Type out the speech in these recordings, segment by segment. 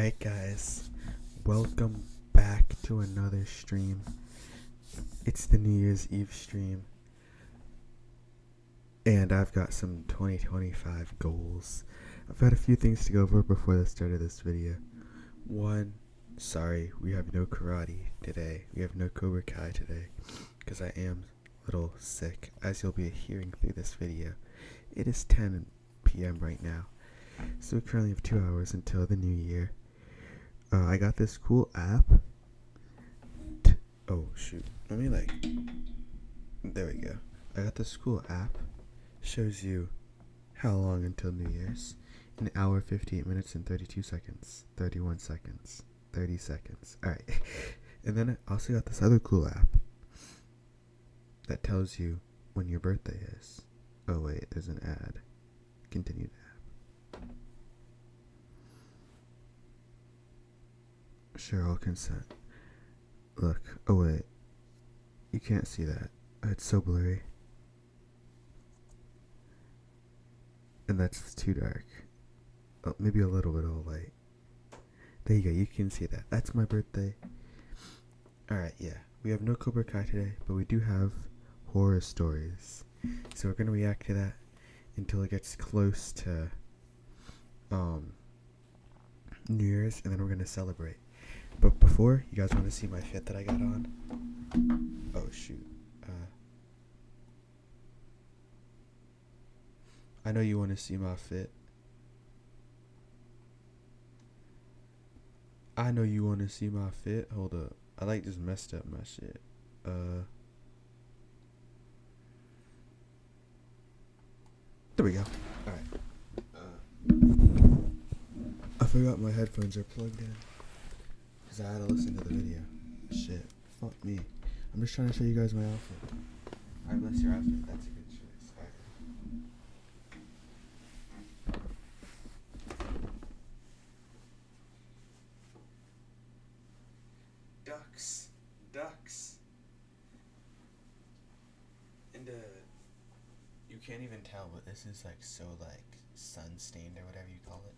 Alright guys, welcome back to another stream. It's the New Year's Eve stream, and I've got some 2025 goals. I've got a few things to go over before the start of this video. One, sorry, we have no karate today. We have no Cobra Kai today, because I am a little sick, as you'll be hearing through this video. It is 10 p.m. right now, so we currently have 2 hours until the new year. I got this cool app. Oh shoot, let me there we go. I got this cool app. Shows you how long until New Year's. An hour, 58 minutes, and 32 seconds. 31 seconds. 30 seconds. Alright. And then I also got this other cool app that tells you when your birthday is. Oh wait, there's an ad. Continue the app. Sure, I'll consent. Look. Oh wait. You can't see that. It's so blurry. And that's too dark. Oh, maybe a little bit of light. There you go, you can see that. That's my birthday. Alright, yeah. We have no Cobra Kai today, but we do have horror stories. So we're gonna react to that until it gets close to New Year's, and then we're gonna celebrate. But before, you guys wanna see my fit that I got on? Oh shoot. I know you want to see my fit. I know you want to see my fit. Hold up. I just messed up my shit. There we go. Alright. I forgot my headphones are plugged in, because I had to listen to the video. Shit. Fuck me. I'm just trying to show you guys my outfit. Alright, bless your outfit. That's a good choice. Ducks. And you can't even tell, but this is so sun stained or whatever you call it.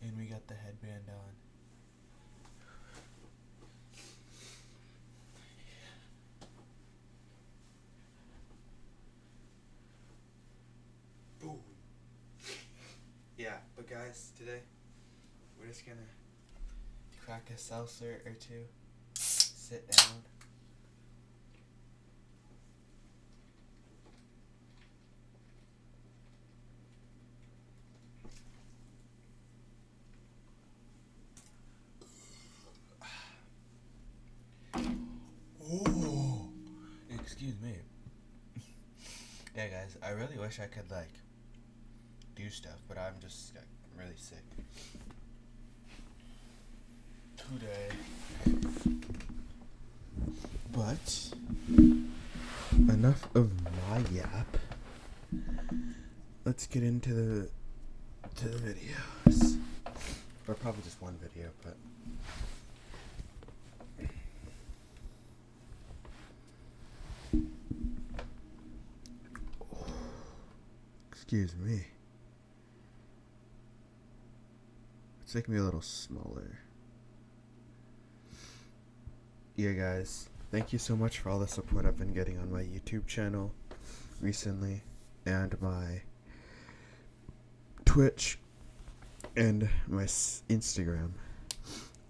And we got the headband on. Boom. Yeah, but guys, today we're just gonna crack a seltzer or two. Sit down. Oh, excuse me. Yeah, guys, I really wish I could do stuff, but I'm just really sick today. But enough of my yap. Let's get into the videos. Or probably just one video, but excuse me. Let's make me a little smaller. Yeah, guys. Thank you so much for all the support I've been getting on my YouTube channel recently, and my Twitch, and my Instagram.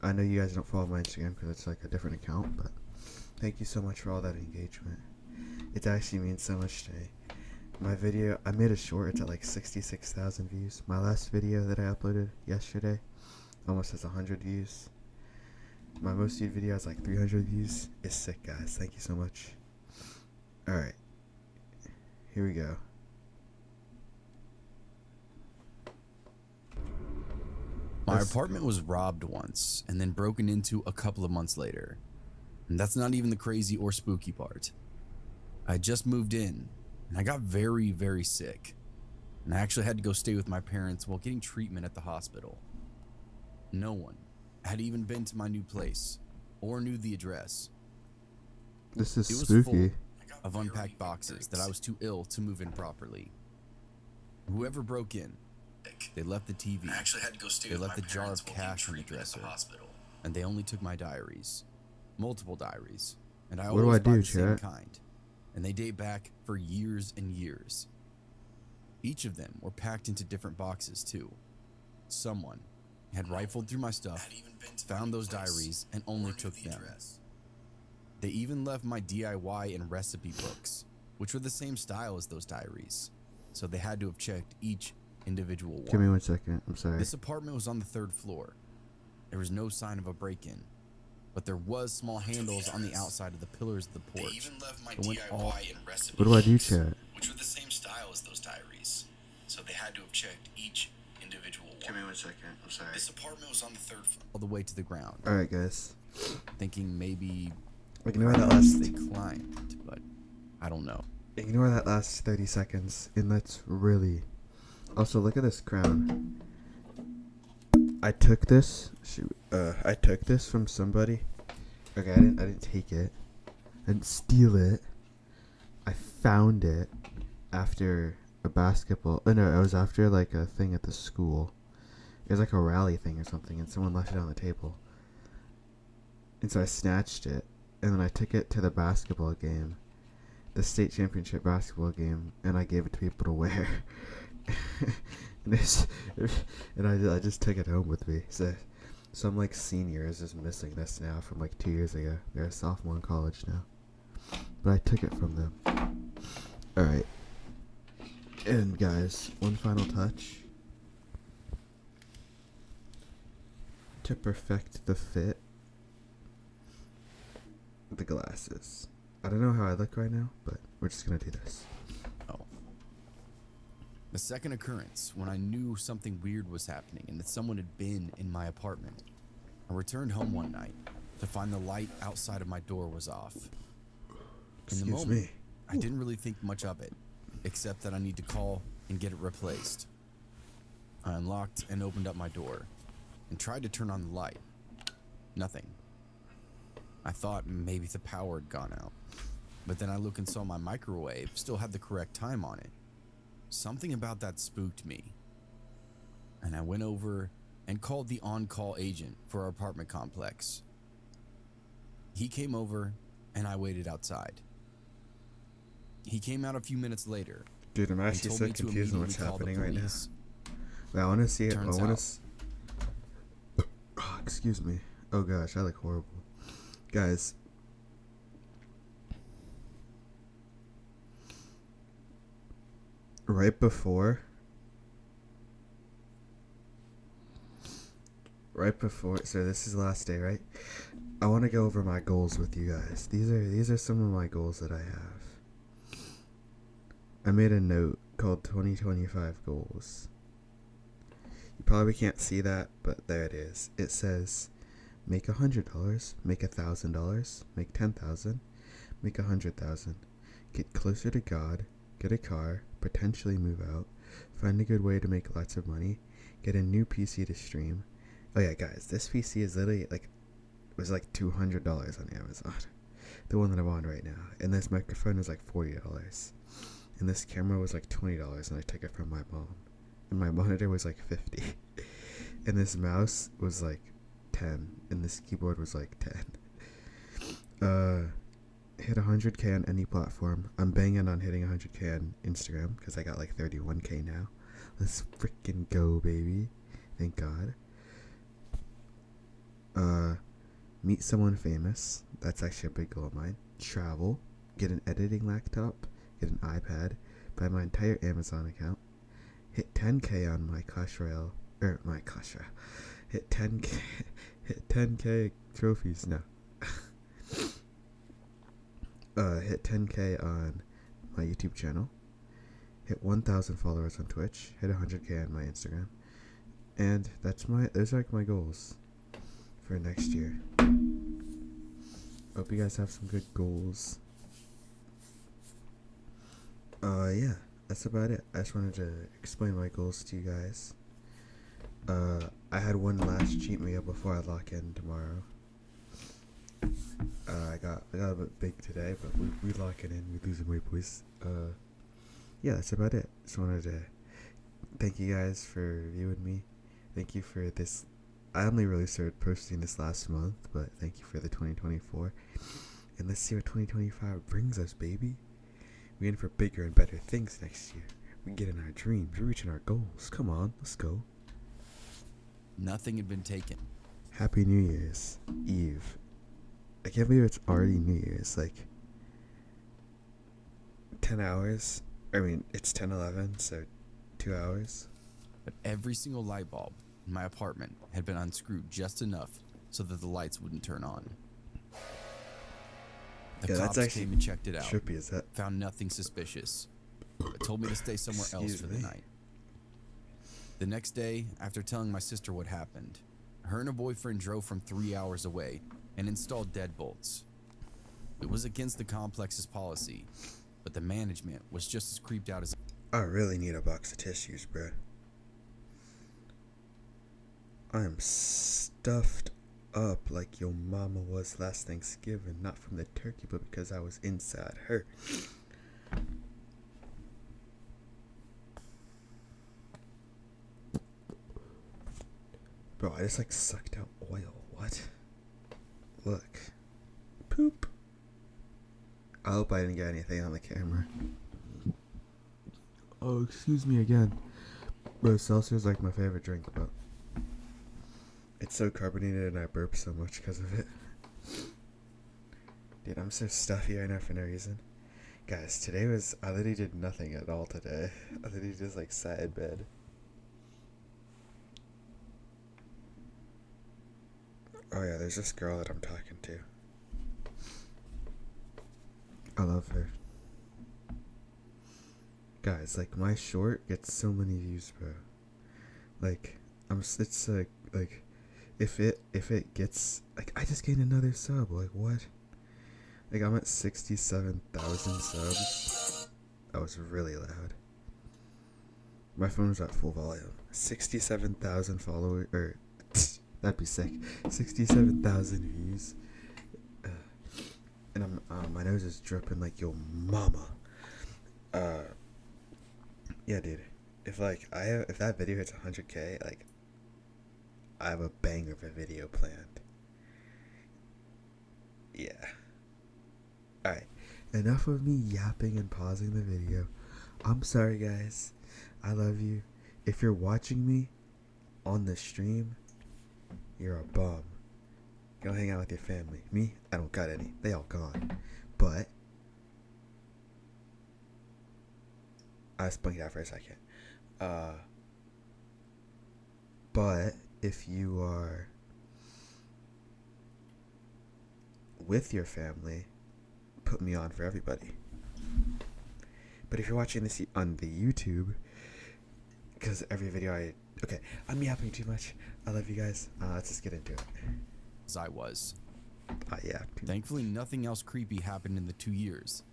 I know you guys don't follow my Instagram because it's a different account, but thank you so much for all that engagement. It actually means so much to me. My video, I made a short, it's at 66,000 views. My last video that I uploaded yesterday almost has 100 views. My most viewed video has 300 views. It's sick, guys. Thank you so much. Alright. Here we go. My apartment was robbed once and then broken into a couple of months later. And that's not even the crazy or spooky part. I just moved in and I got very, very sick. And I actually had to go stay with my parents while getting treatment at the hospital. No one had even been to my new place or knew the address. This is it was spooky. Full of unpacked boxes that I was too ill to move in properly. Whoever broke in sick. They left the TV. I actually had to go stay with my parents. They left the jar of cash on the dresser. And they only took my diaries. Multiple diaries. And I What do always I buy do, the same chat? kind. And they date back for years and years. Each of them were packed into different boxes, too. Someone had rifled through my stuff, found those diaries, and only took them. They even left my DIY and recipe books, which were the same style as those diaries. So they had to have checked each individual one. Give me 1 second. I'm sorry. This apartment was on the 3rd floor. There was no sign of a break-in, but there was small handles on the outside of the pillars of the porch. They even left my DIY and recipe What do I do, books, chat? which were the same style as those diaries. So they had to have checked each individual one. Give me 1 second. I'm sorry. This apartment was on the 3rd floor, all the way to the ground. All right, guys. Thinking maybe Ignore that last. they climbed, but I don't know. Ignore that last 30 seconds, and let's really. Also, look at this crown. I took this. Shoot. I took this from somebody. Okay, I didn't take it. I didn't steal it. I found it after a basketball. Oh no, it was after like a thing at the school. It was like a rally thing or something, and someone left it on the table. And so I snatched it, and then I took it to the basketball game, the state championship basketball game, and I gave it to people to wear. and I just took it home with me. So some like senior is just missing this now from like 2 years ago. They're a sophomore in college now, but I took it from them. All right, and guys, one final touch to perfect the fit. The glasses. I don't know how I look right now, but we're just gonna do this. Oh. The second occurrence, when I knew something weird was happening and that someone had been in my apartment. I returned home one night to find the light outside of my door was off. In the moment, I didn't really think much of it, except that I need to call and get it replaced. I unlocked and opened up my door and tried to turn on the light. Nothing. I thought maybe the power had gone out, but then I looked and saw my microwave still had the correct time on it. Something about that spooked me, and I went over and called the on-call agent for our apartment complex. He came over, and I waited outside. He came out a few minutes later. Dude, I'm actually so confused on what's happening right now. Wait, I want to see it. Turns I want to. Excuse me. Oh gosh, I look horrible. Guys, right before, so this is the last day, right? I want to go over my goals with you guys. These are some of my goals that I have. I made a note called 2025 goals. You probably can't see that, but there it is. It says, make $100, make $1,000, make $10,000, make $100,000, get closer to God, get a car, potentially move out, find a good way to make lots of money, get a new PC to stream. Oh yeah, guys, this PC is literally was like $200 on Amazon, the one that I'm on right now, and this microphone was like $40, and this camera was like $20, and I took it from my mom, and my monitor was like $50, and this mouse was like 10, and this keyboard was like 10. Hit 100k on any platform. I'm banging on hitting 100k on Instagram because I got like 31k now. Let's freaking go, baby. Thank God. Meet someone famous. That's actually a big goal of mine. Travel. Get an editing laptop. Get an iPad. Buy my entire Amazon account. Hit 10k on my Clash Royale. Hit 10k. Hit 10k trophies now. Hit 10k on my YouTube channel. Hit 1,000 followers on Twitch. Hit 100k on my Instagram. And those are like my goals for next year. Hope you guys have some good goals. Yeah, that's about it. I just wanted to explain my goals to you guys. I had one last cheat meal before I lock in tomorrow. I got a bit big today, but we locking in. We losing weight, boys. Yeah, that's about it. Just wanted to Thank you guys for viewing me. Thank you for this. I only really started posting this last month, but thank you for the 2024. And let's see what 2025 brings us, baby. We're in for bigger and better things next year. We're getting our dreams. We're reaching our goals. Come on, let's go. Nothing had been taken. Happy New Year's Eve. I can't believe it's already New Year's. Like 10 hours. I mean, it's 10:11, so 2 hours. But every single light bulb in my apartment had been unscrewed just enough so that the lights wouldn't turn on. The cops came and checked it out. Trippy, is that? Found nothing suspicious, but told me to stay somewhere else for the night. The next day, after telling my sister what happened, her and her boyfriend drove from 3 hours away and installed deadbolts. It was against the complex's policy, but the management was just as creeped out as I really need a box of tissues, bro. I am stuffed up like your mama was last Thanksgiving, not from the turkey, but because I was inside her. Bro, I just like sucked out oil. What? Look. Poop. I hope I didn't get anything on the camera. Oh, excuse me again. Bro, seltzer is like my favorite drink, but it's so carbonated and I burp so much because of it. Dude, I'm so stuffy right now for no reason. Guys, I literally did nothing at all today. I literally just like sat in bed. Oh yeah, there's this girl that I'm talking to. I love her. Guys, like my short gets so many views, bro. Like it's like if it gets like I just gained another sub. Like what? Like I'm at 67,000 subs. That was really loud. My phone was at full volume. 67,000 followers, or that'd be sick. 67,000 views. And my nose is dripping like your mama. Yeah, dude. If that video hits 100K, like I have a banger of a video planned. Yeah. Alright. Enough of me yapping and pausing the video. I'm sorry, guys. I love you. If you're watching me on the stream, you're a bum. Go hang out with your family. Me, I don't got any. They all gone. But I spunked out for a second. But if you are with your family, put me on for everybody. But if you're watching this on the YouTube, because every video okay, I'm yapping too much. I love you guys. Let's just get into it. as I was. Yeah. Thankfully, nothing else creepy happened in the 2 years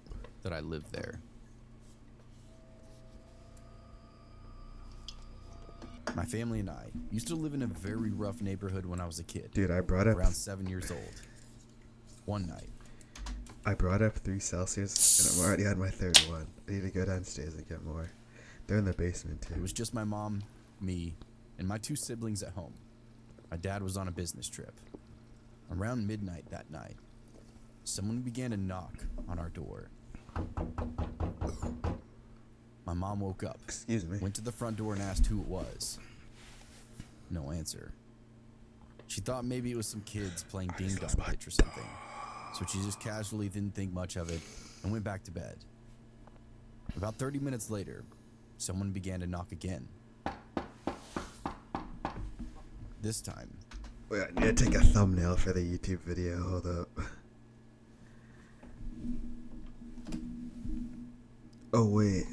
that I lived there. My family and I used to live in a very rough neighborhood when I was a kid. Dude, I brought up around 7 years old. One night, I brought up 3 Celsius, and I'm already on my 3rd one. I need to go downstairs and get more. They're in the basement, too. it was just my mom, me, and my 2 siblings at home. My dad was on a business trip. Around midnight that night, someone began to knock on our door. My mom woke up, Excuse me. went to the front door and asked who it was. No answer. She thought maybe it was some kids playing ding dong pitch or something, so she just casually didn't think much of it and went back to bed. About 30 minutes later, someone began to knock again. This time, Wait, I need to take a thumbnail for the YouTube video. Hold up. Oh, wait.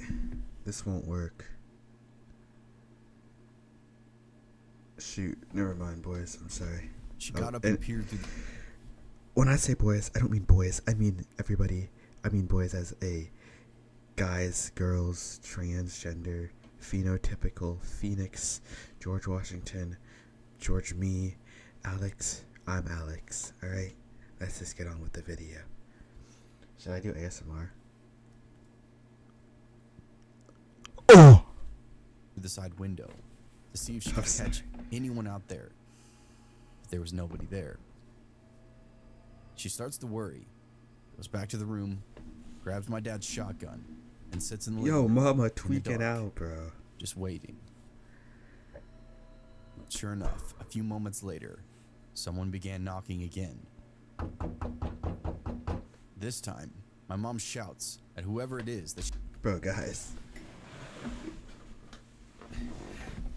This won't work. Shoot. Never mind, boys. I'm sorry. she got up and peered through the... When I say boys, I don't mean boys. I mean everybody. I mean boys as a guys, girls, transgender, phenotypical, Phoenix, George Washington, George me, Alex. I'm Alex. Alright? Let's just get on with the video. Should I do ASMR? Oh! the side window to see if she I'm could sorry. catch anyone out there. But there was nobody there. She starts to worry, goes back to the room, grabs my dad's shotgun, and sits in the living Yo, room mama in the tweaking dark, out, bro. just waiting. Sure enough, a few moments later, someone began knocking again. This time, my mom shouts at whoever it is that Bro, guys.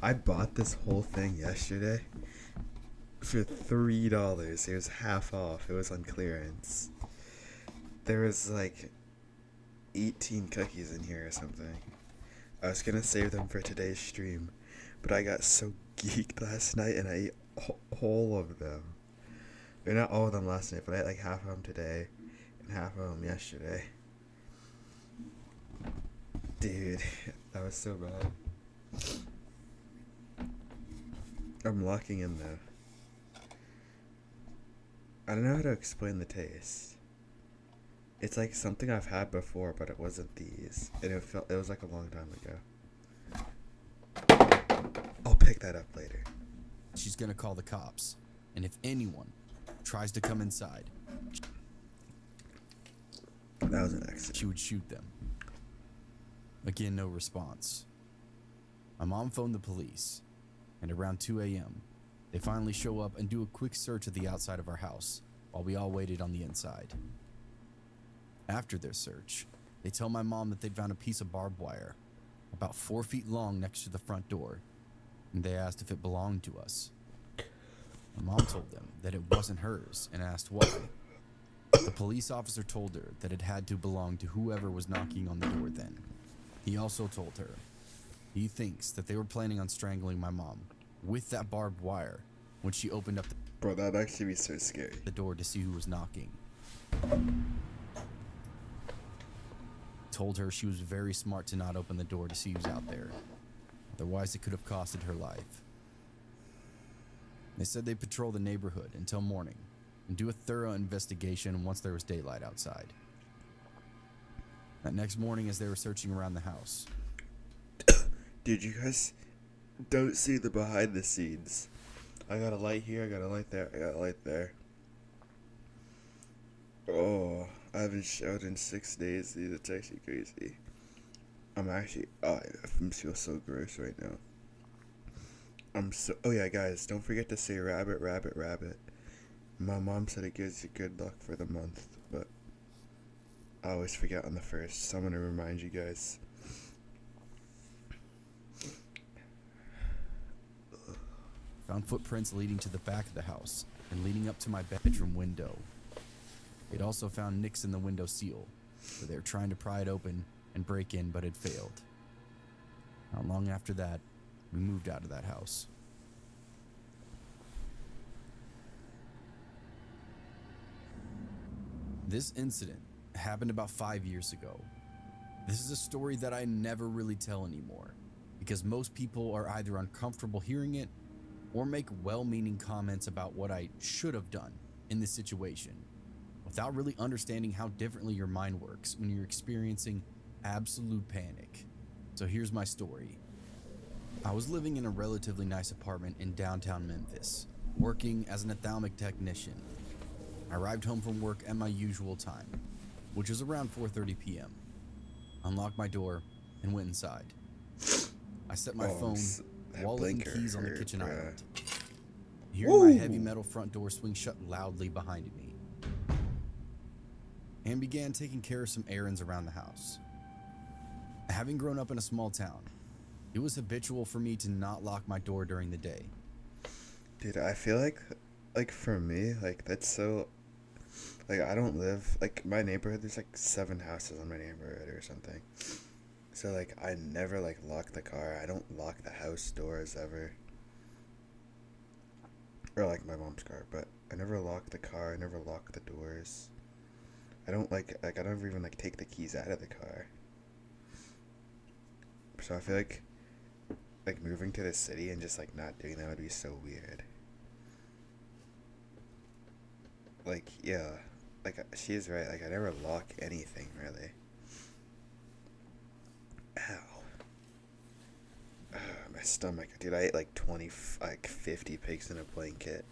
I bought this whole thing yesterday for $3. It was half off. It was on clearance. There was like 18 cookies in here or something. I was gonna save them for today's stream, but I got so geeked last night and I ate all of them. Or not all of them last night, but I ate like half of them today and half of them yesterday. Dude, that was so bad. I'm locking in though. I don't know how to explain the taste. It's like something I've had before, but it wasn't these. And it was like a long time ago. I'll pick that up later. she's gonna call the cops. And if anyone tries to come inside, That was an accident. she would shoot them. Again, no response. My mom phoned the police, and around 2 a.m., they finally show up and do a quick search of the outside of our house while we all waited on the inside. After their search, they tell my mom that they'd found a piece of barbed wire about 4 feet long next to the front door, and they asked if it belonged to us. My mom told them that it wasn't hers and asked why. The police officer told her that it had to belong to whoever was knocking on the door then. He also told her he thinks that they were planning on strangling my mom with that barbed wire when she opened up Bro, that'd actually be so scary. the door to see who was knocking. Told her she was very smart to not open the door to see who's out there. Otherwise, it could have costed her life. They said they'd patrol the neighborhood until morning and do a thorough investigation once there was daylight outside. That next morning, as they were searching around the house, Dude, you guys don't see the behind the scenes. I got a light here, I got a light there, I got a light there. Oh, I haven't showed in 6 days, dude. It's actually crazy. I feel so gross right now. Oh yeah, guys, don't forget to say rabbit, rabbit, rabbit. My mom said it gives you good luck for the month, but I always forget on the 1st, so I'm gonna remind you guys. found footprints leading to the back of the house and leading up to my bedroom window. They'd also found nicks in the window seal, where they were trying to pry it open and break in, but had failed. Not long after that, we moved out of that house. This incident happened about 5 years ago. This is a story that I never really tell anymore, because most people are either uncomfortable hearing it or make well-meaning comments about what I should have done in this situation, without really understanding how differently your mind works when you're experiencing absolute panic. So here's my story. I was living in a relatively nice apartment in downtown Memphis, working as an ophthalmic technician. I arrived home from work at my usual time, which was around 4:30 p.m. Unlocked my door and went inside. I set my phone, that wallet, and blinker keys on the hurt, kitchen bruh. island. Hearing my heavy metal front door swing shut loudly behind me, and began taking care of some errands around the house. Having grown up in a small town, it was habitual for me to not lock my door during the day. Dude, I feel like for me, like that's so, like I don't live, like my neighborhood, there's like 7 houses in my neighborhood or something. So like I never like lock the car. I don't lock the house doors ever. Or like my mom's car, but I never lock the car. I never lock the doors. I don't like I don't even like take the keys out of the car. So I feel like moving to the city and just like not doing that would be so weird. Like yeah, like she is right. Like I never lock anything really. Ow. stomach, dude. I ate like 50 pigs in a blanket,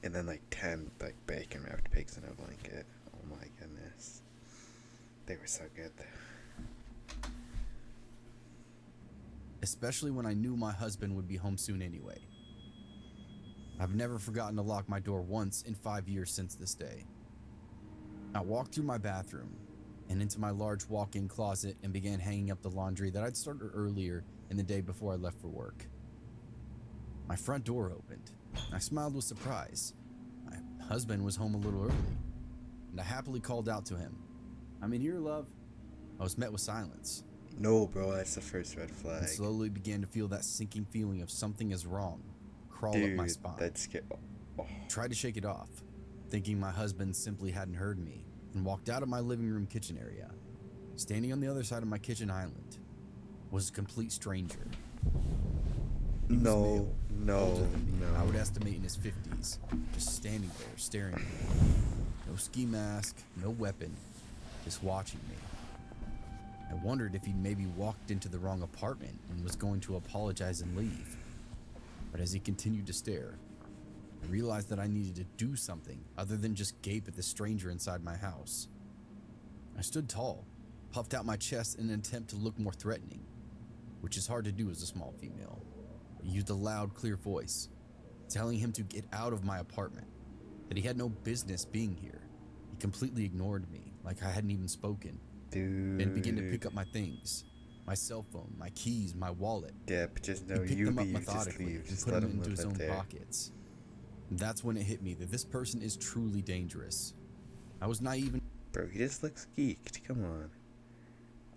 and then like 10 like bacon wrapped pigs in a blanket. Oh my goodness, they were so good. Especially when I knew my husband would be home soon anyway. I've never forgotten to lock my door once in 5 years since this day. I walked through my bathroom and into my large walk-in closet and began hanging up the laundry that I'd started earlier in the day before I left for work. My front door opened. I smiled with surprise. My husband was home a little early, and I happily called out to him, "I'm in here, love." I was met with silence. No, bro, that's the first red flag. I slowly began to feel that sinking feeling of something is wrong crawl up my spine. That's scary. Oh. Tried to shake it off, thinking my husband simply hadn't heard me, and walked out of my living room kitchen area. Standing on the other side of my kitchen island was a complete stranger. No. I would estimate in his 50s, just standing there staring at me. No ski mask, no weapon, just watching me. I wondered if he'd maybe walked into the wrong apartment and was going to apologize and leave. But as he continued to stare, I realized that I needed to do something other than just gape at the stranger inside my house. I stood tall, puffed out my chest in an attempt to look more threatening, which is hard to do as a small female. I used a loud, clear voice, telling him to get out of my apartment, that he had no business being here. He completely ignored me, like I hadn't even spoken, and began to pick up my things. My cell phone, my keys, my wallet. Yeah, but just know he picked you them up leave, methodically, just leave. Just put let them him into live his up own there. pockets. And that's when it hit me that this person is truly dangerous. I was naive Bro, he just looks geeked. Come on.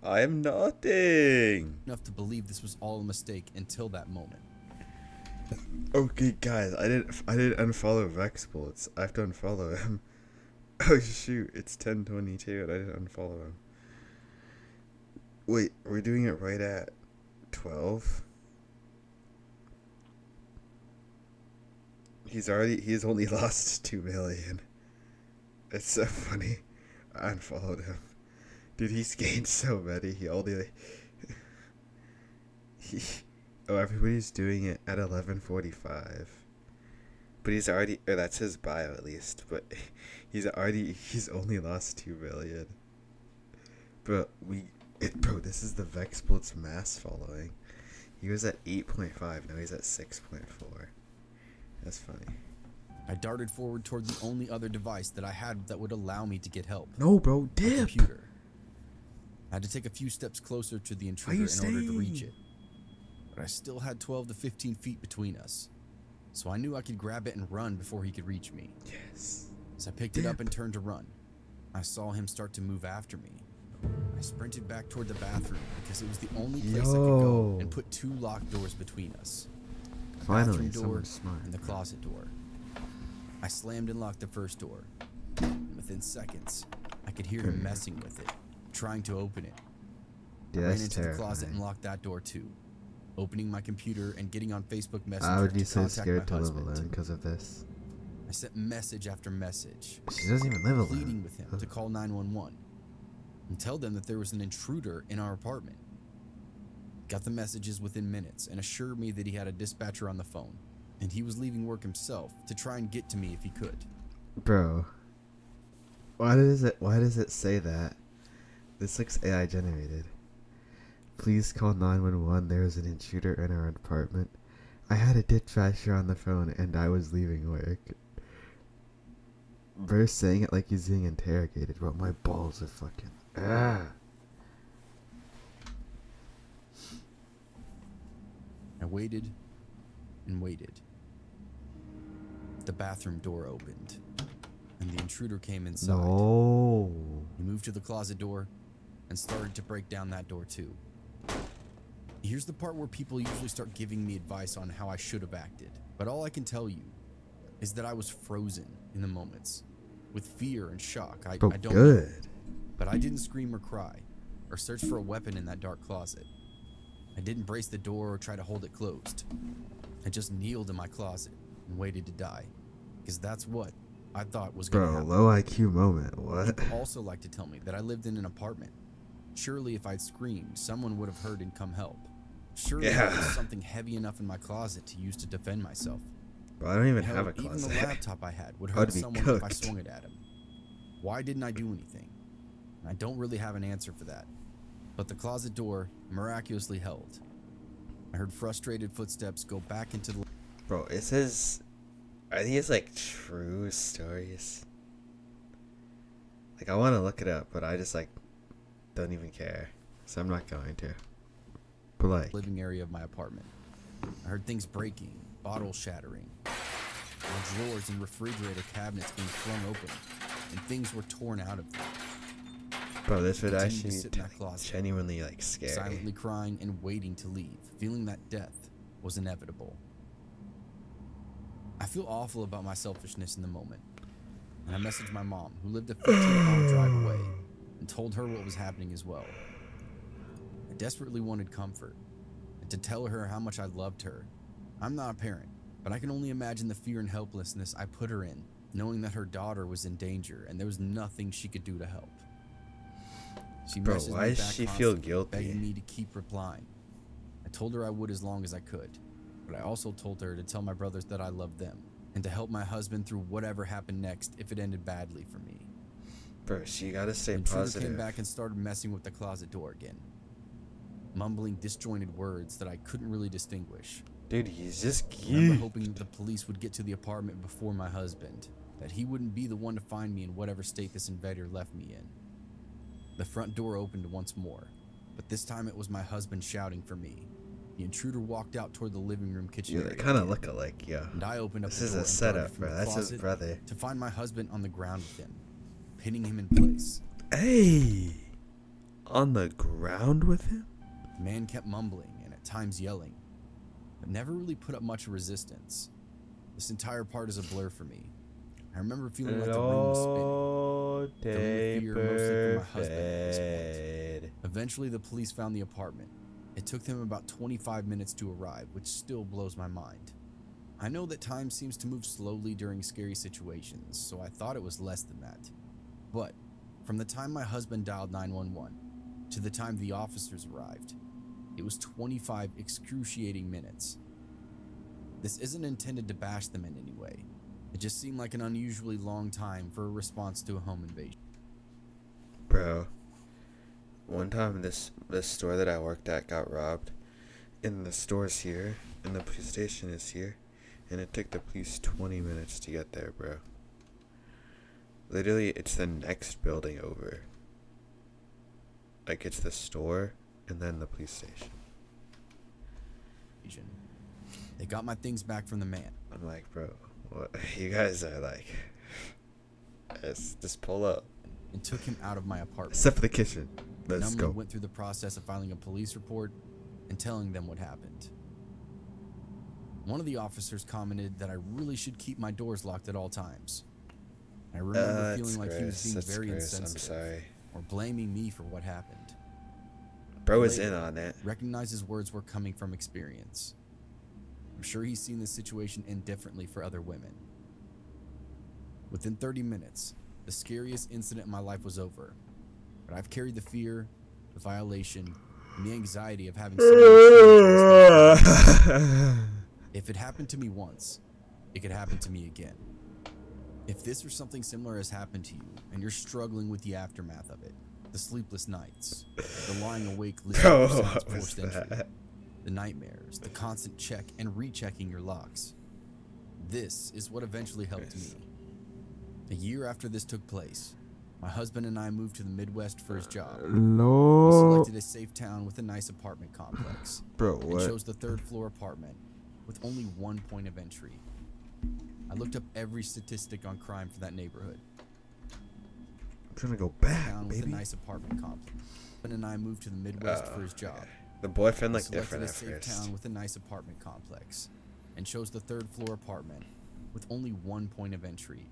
I'm nothing. enough to believe this was all a mistake until that moment. Okay, guys, I didn't unfollow Vex Bullets. I have to unfollow him. Oh shoot, it's 10:22 and I didn't unfollow him. Wait, we're doing it right at 12. He's only lost 2 million. It's so funny. I unfollowed him. Dude, he's gained so many. Everybody's doing it at 11:45. But he's already, or that's his bio at least, but he's only lost 2 million. Bro, this is the Vex Bullets mass following. He was at 8.5, now he's at 6.4. That's funny. I darted forward toward the only other device that I had that would allow me to get help. No, bro, My dip. computer. I had to take a few steps closer to the intruder in order to reach it. But I still had 12 to 15 feet between us. So I knew I could grab it and run before he could reach me. Yes. As I picked it up and turned to run, I saw him start to move after me. I sprinted back toward the bathroom because it was the only place I could go and put 2 locked doors between us. The Finally, bathroom door someone smart. and the closet door. I slammed and locked the first door. And within seconds, I could hear him messing with it, trying to open it. Yeah, I ran that's into terrifying. the closet and locked that door too, opening my computer and getting on Facebook I Messenger would be to so contact scared my to live husband. alone because of this. I sent message after message, She doesn't even live alone. pleading with him to call 911 and tell them that there was an intruder in our apartment. Got the messages within minutes and assured me that he had a dispatcher on the phone and he was leaving work himself to try and get to me if he could. Bro, why does it say that? This looks AI generated. Please call 911. There is an intruder in our apartment. I had a dispatcher on the phone and I was leaving work. Bro's saying it like he's being interrogated, bro. My balls are fucking. I waited and waited. The bathroom door opened and the intruder came inside. No. He moved to the closet door and started to break down that door too. Here's the part where people usually start giving me advice on how I should have acted. But all I can tell you is that I was frozen in the moments with fear and shock. I don't know. But I didn't scream or cry or search for a weapon in that dark closet. I didn't brace the door or try to hold it closed. I just kneeled in my closet and waited to die, because that's what I thought was going to happen. Low IQ moment. What? He'd also like to tell me that I lived in an apartment. Surely if I'd screamed, someone would have heard and come help. Surely there was something heavy enough in my closet to use to defend myself. Bro, I don't even Hell, have a even closet. the laptop I had would I'd hurt be someone if I cooked. swung it at him. Why didn't I do anything? I don't really have an answer for that. But the closet door miraculously held. I heard frustrated footsteps go back into the... Bro, it says... Are these, like, true stories? Like, I want to look it up, but I just, like, don't even care. So I'm not going to. But, like... living area of my apartment. I heard things breaking, bottles shattering, drawers and refrigerator cabinets being flung open, and things were torn out of them. Bro, this would Continued to actually sit in that closet, genuinely, like, scary. silently crying and waiting to leave, feeling that death was inevitable. I feel awful about my selfishness in the moment, and I messaged my mom, who lived a 15-hour drive away, and told her what was happening as well. I desperately wanted comfort, and to tell her how much I loved her. I'm not a parent, but I can only imagine the fear and helplessness I put her in, knowing that her daughter was in danger and there was nothing she could do to help. She Bro, messaged why me does back she feel constantly, guilty? begging me to keep replying. I told her I would as long as I could, but I also told her to tell my brothers that I loved them and to help my husband through whatever happened next if it ended badly for me. Bro, she gotta stay The intruder positive. came back and started messing with the closet door again, mumbling disjointed words that I couldn't really distinguish. Dude, he's just I remember cute. hoping that the police would get to the apartment before my husband, that he wouldn't be the one to find me in whatever state this invader left me in. The front door opened once more, but this time it was my husband shouting for me. The intruder walked out toward the living room kitchen Yeah, area they kind of again, look alike, yo. and I opened up This the is door a and setup, darted from bro. the That's his closet brother. to find my husband on the ground with him, pinning him in place. Hey! On the ground with him? The man kept mumbling and at times yelling, but never really put up much resistance. This entire part is a blur for me. I remember feeling like the room was spinning, feeling the fear mostly for my husband at this point. Eventually, the police found the apartment. It took them about 25 minutes to arrive, which still blows my mind. I know that time seems to move slowly during scary situations, so I thought it was less than that. But from the time my husband dialed 911 to the time the officers arrived, it was 25 excruciating minutes. This isn't intended to bash them in any way. It just seemed like an unusually long time for a response to a home invasion. Bro, one time this store that I worked at got robbed, and the store's here, and the police station is here, and it took the police 20 minutes to get there, bro. Literally, it's the next building over. Like, it's the store, and then the police station. They got my things back from the man. I'm like, bro, what? You guys are like, just pull up. And took him out of my apartment. Except for the kitchen. Let's Numbly go. went through the process of filing a police report and telling them what happened. One of the officers commented that I really should keep my doors locked at all times. I remember feeling like he was being very insensitive, I'm sorry. or blaming me for what happened. Bro is Later, in on it. recognized his words were coming from experience. I'm sure he's seen this situation end differently for other women. Within 30 minutes, the scariest incident in my life was over, but I've carried the fear, the violation, and the anxiety of having someone. If it happened to me once, it could happen to me again. If this or something similar has happened to you, and you're struggling with the aftermath of it, the sleepless nights, the lying awake listening for sounds forced entry, the nightmares, the constant check and rechecking your locks, this is what eventually helped me. A year after this took place, my husband and I moved to the Midwest for his job. We selected a safe town with a nice apartment complex. Bro, And what? chose the third floor apartment with only one point of entry. I looked up every statistic on crime for that neighborhood. I'm trying to go back, Town with a baby. nice apartment complex. My husband and I moved to the Midwest for his job. The boyfriend We looked selected different a at safe first. town with a nice apartment complex and chose the third floor apartment with only one point of entry.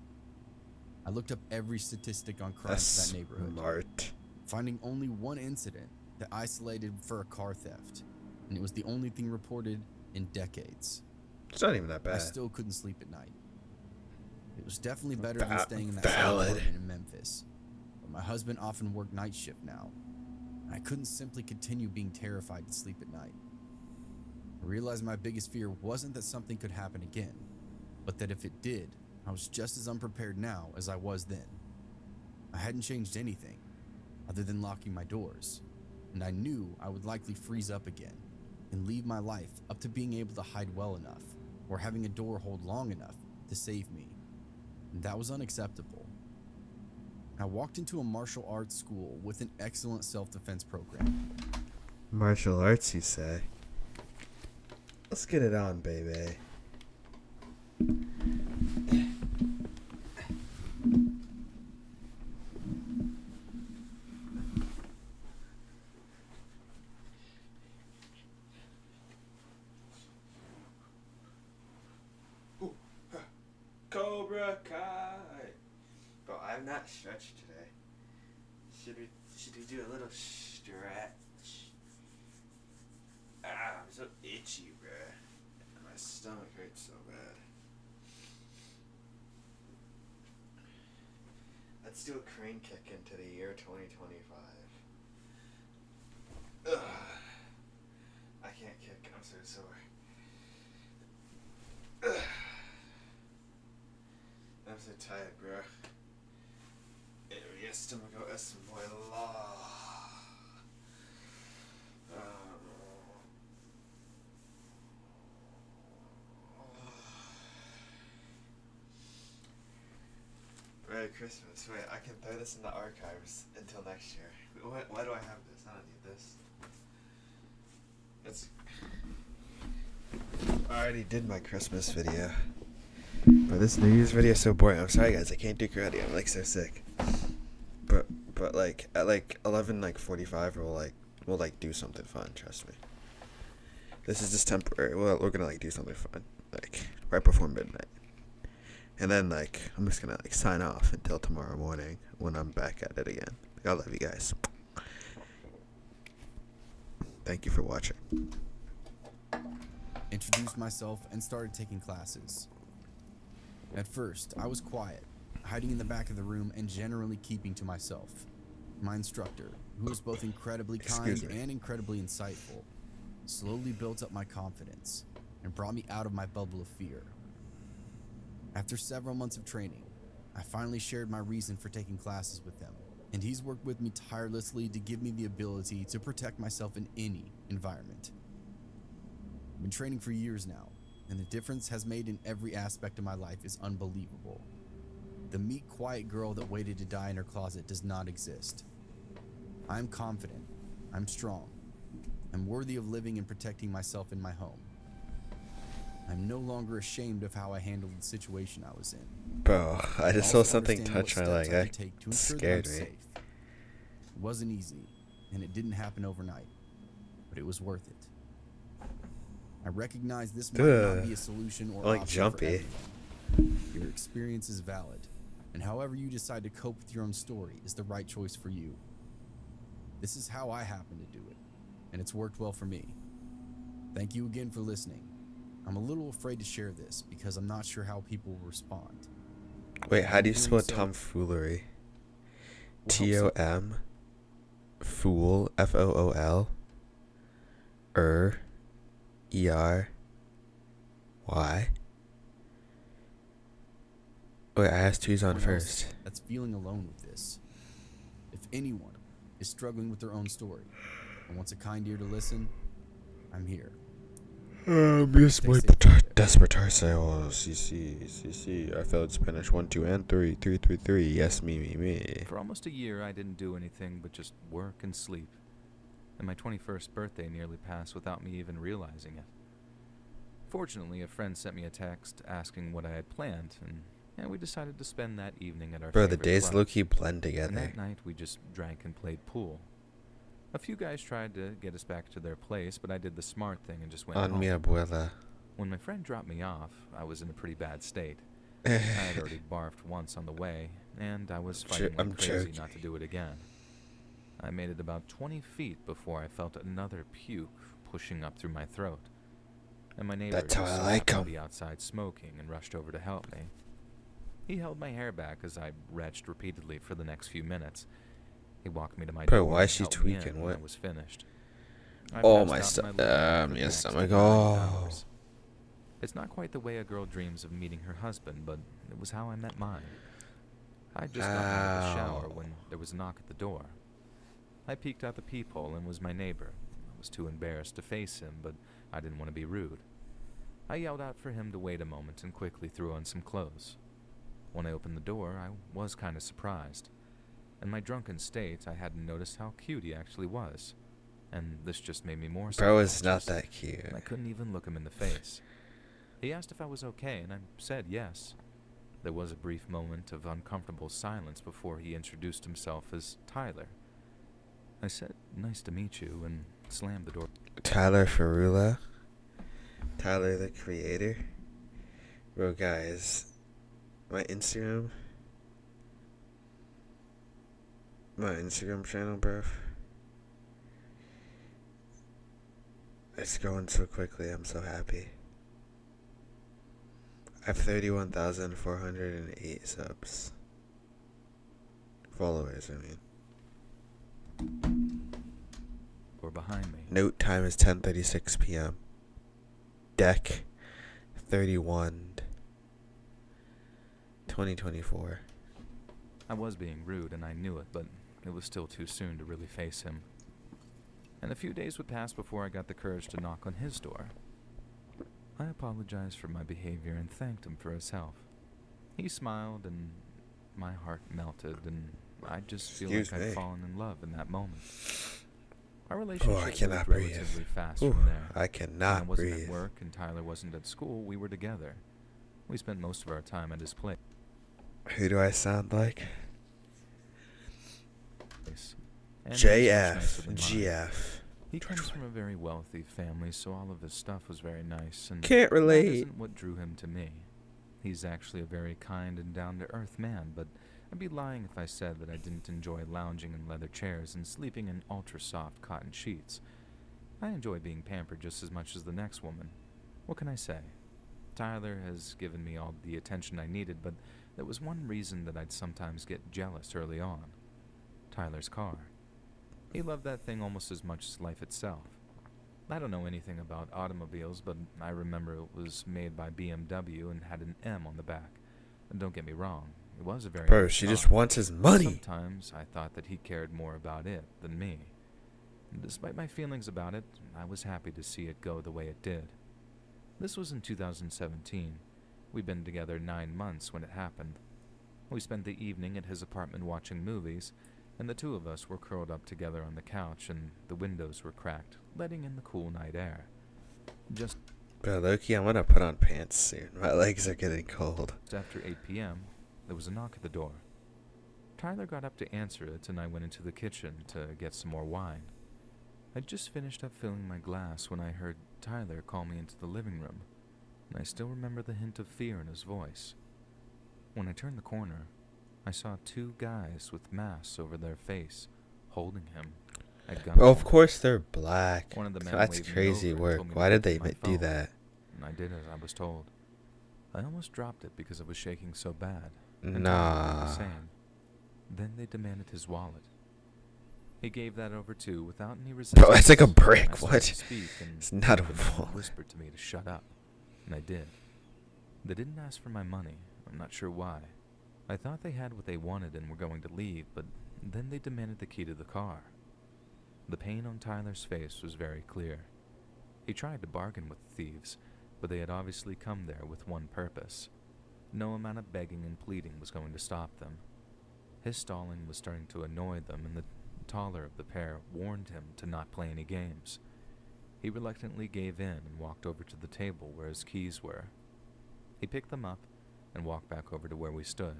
I looked up every statistic on crime That's for that neighborhood, smart. finding only one incident that isolated for a car theft, and it was the only thing reported in decades. It's not even that I bad. still couldn't sleep at night. It was definitely better than staying in that same Valid. apartment in Memphis, but my husband often worked night shift now, and I couldn't simply continue being terrified to sleep at night. I realized my biggest fear wasn't that something could happen again, but that if it did, I was just as unprepared now as I was then. I hadn't changed anything, other than locking my doors, and I knew I would likely freeze up again and leave my life up to being able to hide well enough or having a door hold long enough to save me, and that was unacceptable. I walked into a martial arts school with an excellent self-defense program. Martial arts, you say? Let's get it on, baby. Cobra Kai. Bro, I have not stretched today. Should we do a little stretch? I'm so itchy, bruh. And my stomach hurts so bad. Let's do a crane kick into the year 2025. Ugh. I can't kick. I'm so sore. Ugh. I'm so tired, bro. El estómago es muy Merry Christmas. Wait, I can throw this in the archives until next year. Why do I have this? I don't need this. I already did my Christmas video. But this New Year's video is so boring. I'm sorry, guys. I can't do karate. I'm like so sick. But like at like 11:45 we'll do something fun. Trust me. This is just temporary. Well, we're gonna like do something fun like right before midnight, and then like I'm just gonna like sign off until tomorrow morning when I'm back at it again. I love you guys. Thank you for watching. Introduced myself and started taking classes. At first, I was quiet, hiding in the back of the room and generally keeping to myself. My instructor, who was both incredibly kind and incredibly insightful, slowly built up my confidence and brought me out of my bubble of fear. After several months of training, I finally shared my reason for taking classes with him, and he's worked with me tirelessly to give me the ability to protect myself in any environment. I've been training for years now, and the difference has made in every aspect of my life is unbelievable. The meek, quiet girl that waited to die in her closet does not exist. I'm confident, I'm strong, I'm worthy of living and protecting myself in my home. I'm no longer ashamed of how I handled the situation I was in. Bro, I just saw also something understand touch what my steps leg. I could take to That ensure that scared I'm me. safe. It wasn't easy, and it didn't happen overnight, but it was worth it. I recognize this might not be a solution or like option jumpy. for everyone. Your experience is valid, and however you decide to cope with your own story is the right choice for you. This is how I happen to do it, and it's worked well for me. Thank you again for listening. I'm a little afraid to share this because I'm not sure how people will respond. Wait, how do you Doing spell so tomfoolery? will help some- Tom fool FOOL ERY. Wait, I asked who's on someone else first. That's feeling alone with this. If anyone is struggling with their own story and wants a kind ear to listen, I'm here. Yes, Stay my safe out there. despertarse. CC. I failed Spanish 1, 2, and 3. 3. Yes, me. For almost a year, I didn't do anything but just work and sleep. And my 21st birthday nearly passed without me even realizing it. Fortunately, a friend sent me a text asking what I had planned, and we decided to spend that evening at our Bro, the favorite days club. low-key blend And together. that night, we just drank and played pool. A few guys tried to get us back to their place, but I did the smart thing and just went On home. mi abuela. When my friend dropped me off, I was in a pretty bad state. I had already barfed once on the way, and I was fighting I'm like crazy joking. not to do it again. I made it about 20 feet before I felt another puke pushing up through my throat. And my neighbor That's how who I saw like 'em. somebody outside smoking and rushed over to help me. He held my hair back as I retched repeatedly for the next few minutes. He walked me to my Bro, door why and is she helped me in tweaking? when I What? was finished. I Oh, passed my out in my stomach. living room for the My next stomach. 9 Oh. hours. It's not quite the way a girl dreams of meeting her husband, but it was how I met mine. I'd just gotten out of the shower Ow. when there was a knock at the door. I peeked out the peephole and was my neighbor. I was too embarrassed to face him, but I didn't want to be rude. I yelled out for him to wait a moment and quickly threw on some clothes. When I opened the door, I was kind of surprised. In my drunken state, I hadn't noticed how cute he actually was. And this just made me more Bro is not self-conscious, that cute. and I couldn't even look him in the face. He asked if I was okay, and I said yes. There was a brief moment of uncomfortable silence before he introduced himself as Tyler. I said, "Nice to meet you," and slammed the door. Tyler Ferrula. Tyler the creator. Bro, guys. My Instagram channel, bro. It's going so quickly. I'm so happy. I have 31,408 subs. Followers, I mean. Or behind me. Note time is 10:36 p.m. Deck 31 2024. I was being rude, and I knew it, but it was still too soon to really face him. And a few days would pass before I got the courage to knock on his door. I apologized for my behavior and thanked him for his help. He smiled, and my heart melted, and I just feel Excuse like me. I'd fallen in love in that moment. Our relationship I cannot moved breathe. relatively fast Ooh, from there. I When I cannot wasn't breathe. at work and Tyler wasn't at school, we were together. We spent most of our time at his place. Who do I sound like? And he was much nicer JF. than mine. GF. He comes from a very wealthy family, so all of his stuff was very nice, and Can't that relate. isn't what drew him to me. He's actually a very kind and down-to-earth man, but I'd be lying if I said that I didn't enjoy lounging in leather chairs and sleeping in ultra-soft cotton sheets. I enjoy being pampered just as much as the next woman. What can I say? Tyler has given me all the attention I needed, but there was one reason that I'd sometimes get jealous early on. Tyler's car. He loved that thing almost as much as life itself. I don't know anything about automobiles, but I remember it was made by BMW and had an M on the back. And don't get me wrong, it was a very Bro, nice she car. just wants his money. Sometimes I thought that he cared more about it than me. Despite my feelings about it, I was happy to see it go the way it did. This was in 2017. We'd been together 9 months when it happened. We spent the evening at his apartment watching movies, and the two of us were curled up together on the couch, and the windows were cracked, letting in the cool night air. Just Bro, Loki, I'm gonna put on pants soon. My legs are getting cold. after 8 p.m., there was a knock at the door. Tyler got up to answer it, and I went into the kitchen to get some more wine. I'd just finished up filling my glass when I heard Tyler call me into the living room, and I still remember the hint of fear in his voice. When I turned the corner, I saw 2 guys with masks over their face, holding him at gunpoint. Bro, of course they're black. One of the men That's waved me crazy over and work. told me to Why did pick they up my do phone, that? and I did as I was told. I almost dropped it because I was shaking so bad. And Tyler did Nah. the same. Then they demanded his wallet. He gave that over too, without any resistance. Bro, it's like a brick. I started What? to speak, and It's not a one of the men wallet. whispered to me to shut up, and I did. They didn't ask for my money. I'm not sure why. I thought they had what they wanted and were going to leave, but then they demanded the key to the car. The pain on Tyler's face was very clear. He tried to bargain with the thieves, but they had obviously come there with one purpose. No amount of begging and pleading was going to stop them. His stalling was starting to annoy them, and the taller of the pair warned him to not play any games. He reluctantly gave in and walked over to the table where his keys were. He picked them up and walked back over to where we stood.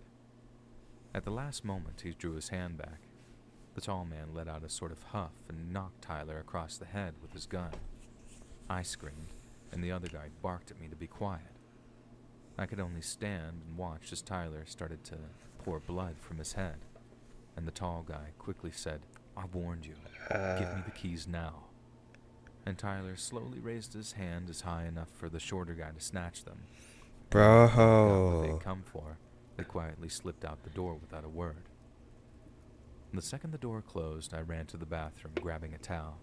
At the last moment, he drew his hand back. The tall man let out a sort of huff and knocked Tyler across the head with his gun. I screamed, and the other guy barked at me to be quiet. I could only stand and watch as Tyler started to pour blood from his head, and the tall guy quickly said, "I warned you. Give me the keys now." And Tyler slowly raised his hand as high enough for the shorter guy to snatch them. Got what Bro. they'd come for. They quietly slipped out the door without a word. The second the door closed, I ran to the bathroom, grabbing a towel.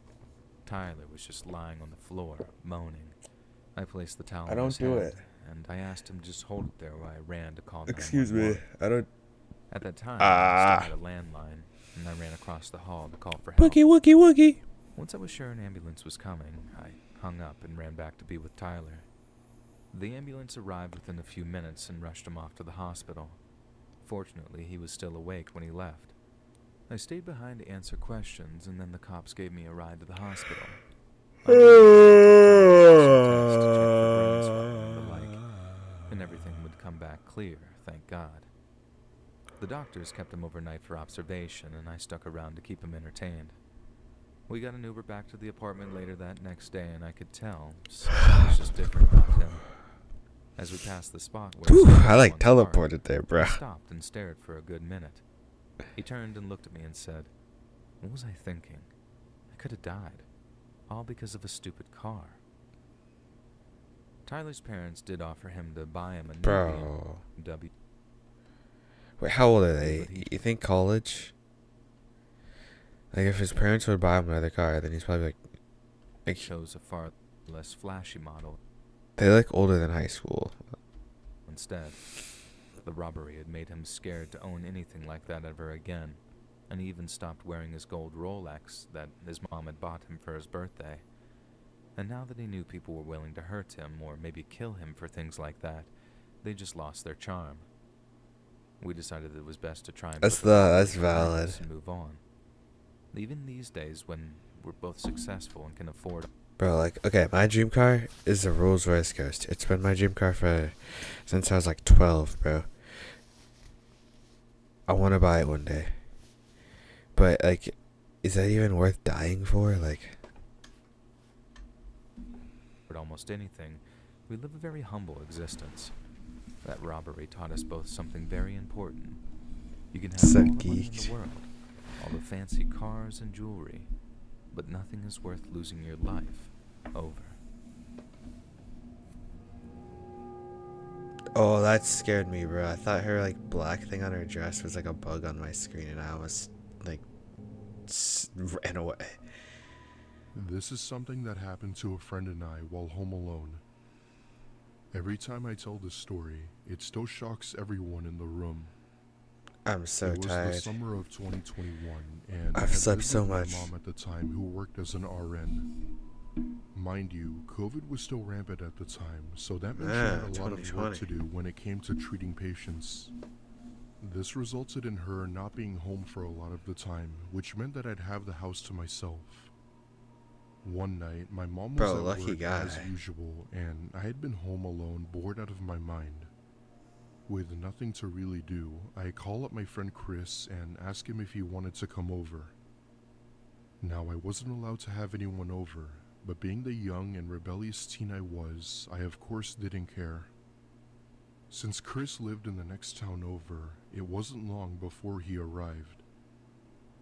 Tyler was just lying on the floor, moaning. I placed the towel I on don't his do head, it. and I asked him to just hold it there while I ran to call Excuse me. 911. I don't. At that time, I still had a landline, and I ran across the hall to call for help. Woogie, woogie, woogie. Once I was sure an ambulance was coming, I hung up and ran back to be with Tyler. The ambulance arrived within a few minutes and rushed him off to the hospital. Fortunately, he was still awake when he left. I stayed behind to answer questions, and then the cops gave me a ride to the hospital. I tests to check for brain swelling and the like, and everything would come back clear, thank God. The doctors kept him overnight for observation, and I stuck around to keep him entertained. We got an Uber back to the apartment later that next day, and I could tell something was just different about him. As we passed the spot where I like once parked, teleported there, bro. he stopped and stared for a good minute. He turned and looked at me and said, "What was I thinking? I could have died. All because of a stupid car." Tyler's parents did offer him to buy him a new Bro. BMW. Wait, how old are they? You think college? Like, if his parents would buy him another car, then he's probably like Chose a far less flashy model they look older than high school. instead. The robbery had made him scared to own anything like that ever again, and he even stopped wearing his gold Rolex that his mom had bought him for his birthday. And now that he knew people were willing to hurt him or maybe kill him for things like that, they just lost their charm. We decided it was best to try and That's put the robbery that's behind valid. us and move on. Even these days, when we're both successful and can afford. Bro, like, okay, my dream car is a Rolls Royce Ghost. It's been my dream car since I was like 12, bro. I want to buy it one day. But, like, is that even worth dying for? Like, Almost anything, we live a very humble existence. That robbery taught us both something very important. You can have So all the money in geek. the world, all the fancy cars and jewelry, but nothing is worth losing your life over. oh, that scared me, bro. I thought her, like, black thing on her dress was like a bug on my screen, and I almost, like, ran away. This is something that happened to a friend and I while home alone. Every time I tell this story, it still shocks everyone in the room. I'm so It was tired. the summer of 2021, and I I've had slept lived so with much. my mom at the time, who worked as an RN. Mind you, COVID was still rampant at the time, so that meant she had a lot of work 2020. to do when it came to treating patients. This resulted in her not being home for a lot of the time, which meant that I'd have the house to myself. One night, my mom was Bro, at lucky work guy. as usual, and I had been home alone, bored out of my mind. With nothing to really do, I call up my friend Chris and ask him if he wanted to come over. Now, I wasn't allowed to have anyone over, but being the young and rebellious teen I was, I of course didn't care. Since Chris lived in the next town over, it wasn't long before he arrived.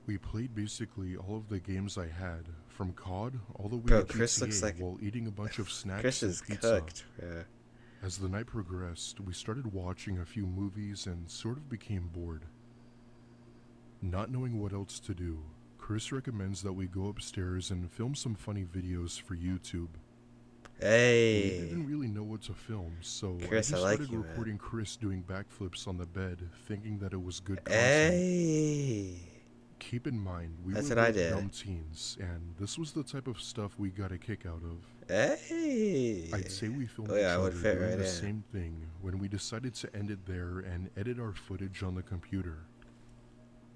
We played basically all of the games I had, from COD all the way Bro, to Chris GTA, looks like- while eating a bunch of snacks Chris and is pizza. cooked, bro. As the night progressed, we started watching a few movies and sort of became bored. Not knowing what else to do, Chris recommends that we go upstairs and film some funny videos for YouTube. We Hey. didn't really know what to film, so Chris, I I just like started you, man. recording Chris doing backflips on the bed, thinking that it was good content. Hey. Keep in mind, we That's were what I both did. dumb teens, and this was the type of stuff we got a kick out of. Hey. I'd say we filmed Oh, each yeah, I would other fit doing right the in. same thing when we decided to end it there and edit our footage on the computer.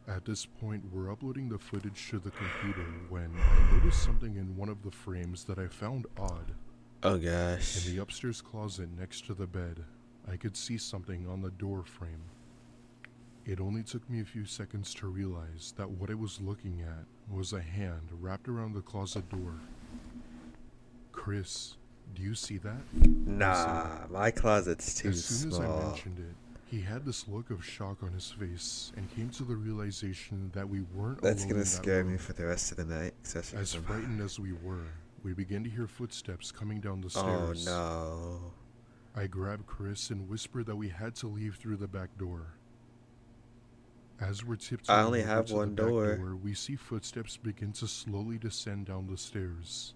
At this point, we're uploading the footage to the computer when I noticed something in one of the frames that I found odd. Oh, gosh. In the upstairs closet next to the bed, I could see something on the door frame. It only took me a few seconds to realize that what I was looking at was a hand wrapped around the closet door. Chris, do you see that? Nah, my closet's too As soon as I small. mentioned it, he had this look of shock on his face and came to the realization that we weren't That's alone gonna in that scare me room. for the rest of the night. Especially As if I'm- frightened as we were, we began to hear footsteps coming down the Oh, stairs. no. I grabbed Chris and whispered that we had to leave through the back door. As we're tiptoeing I only over have to one the back door. we see footsteps begin to slowly descend down the stairs.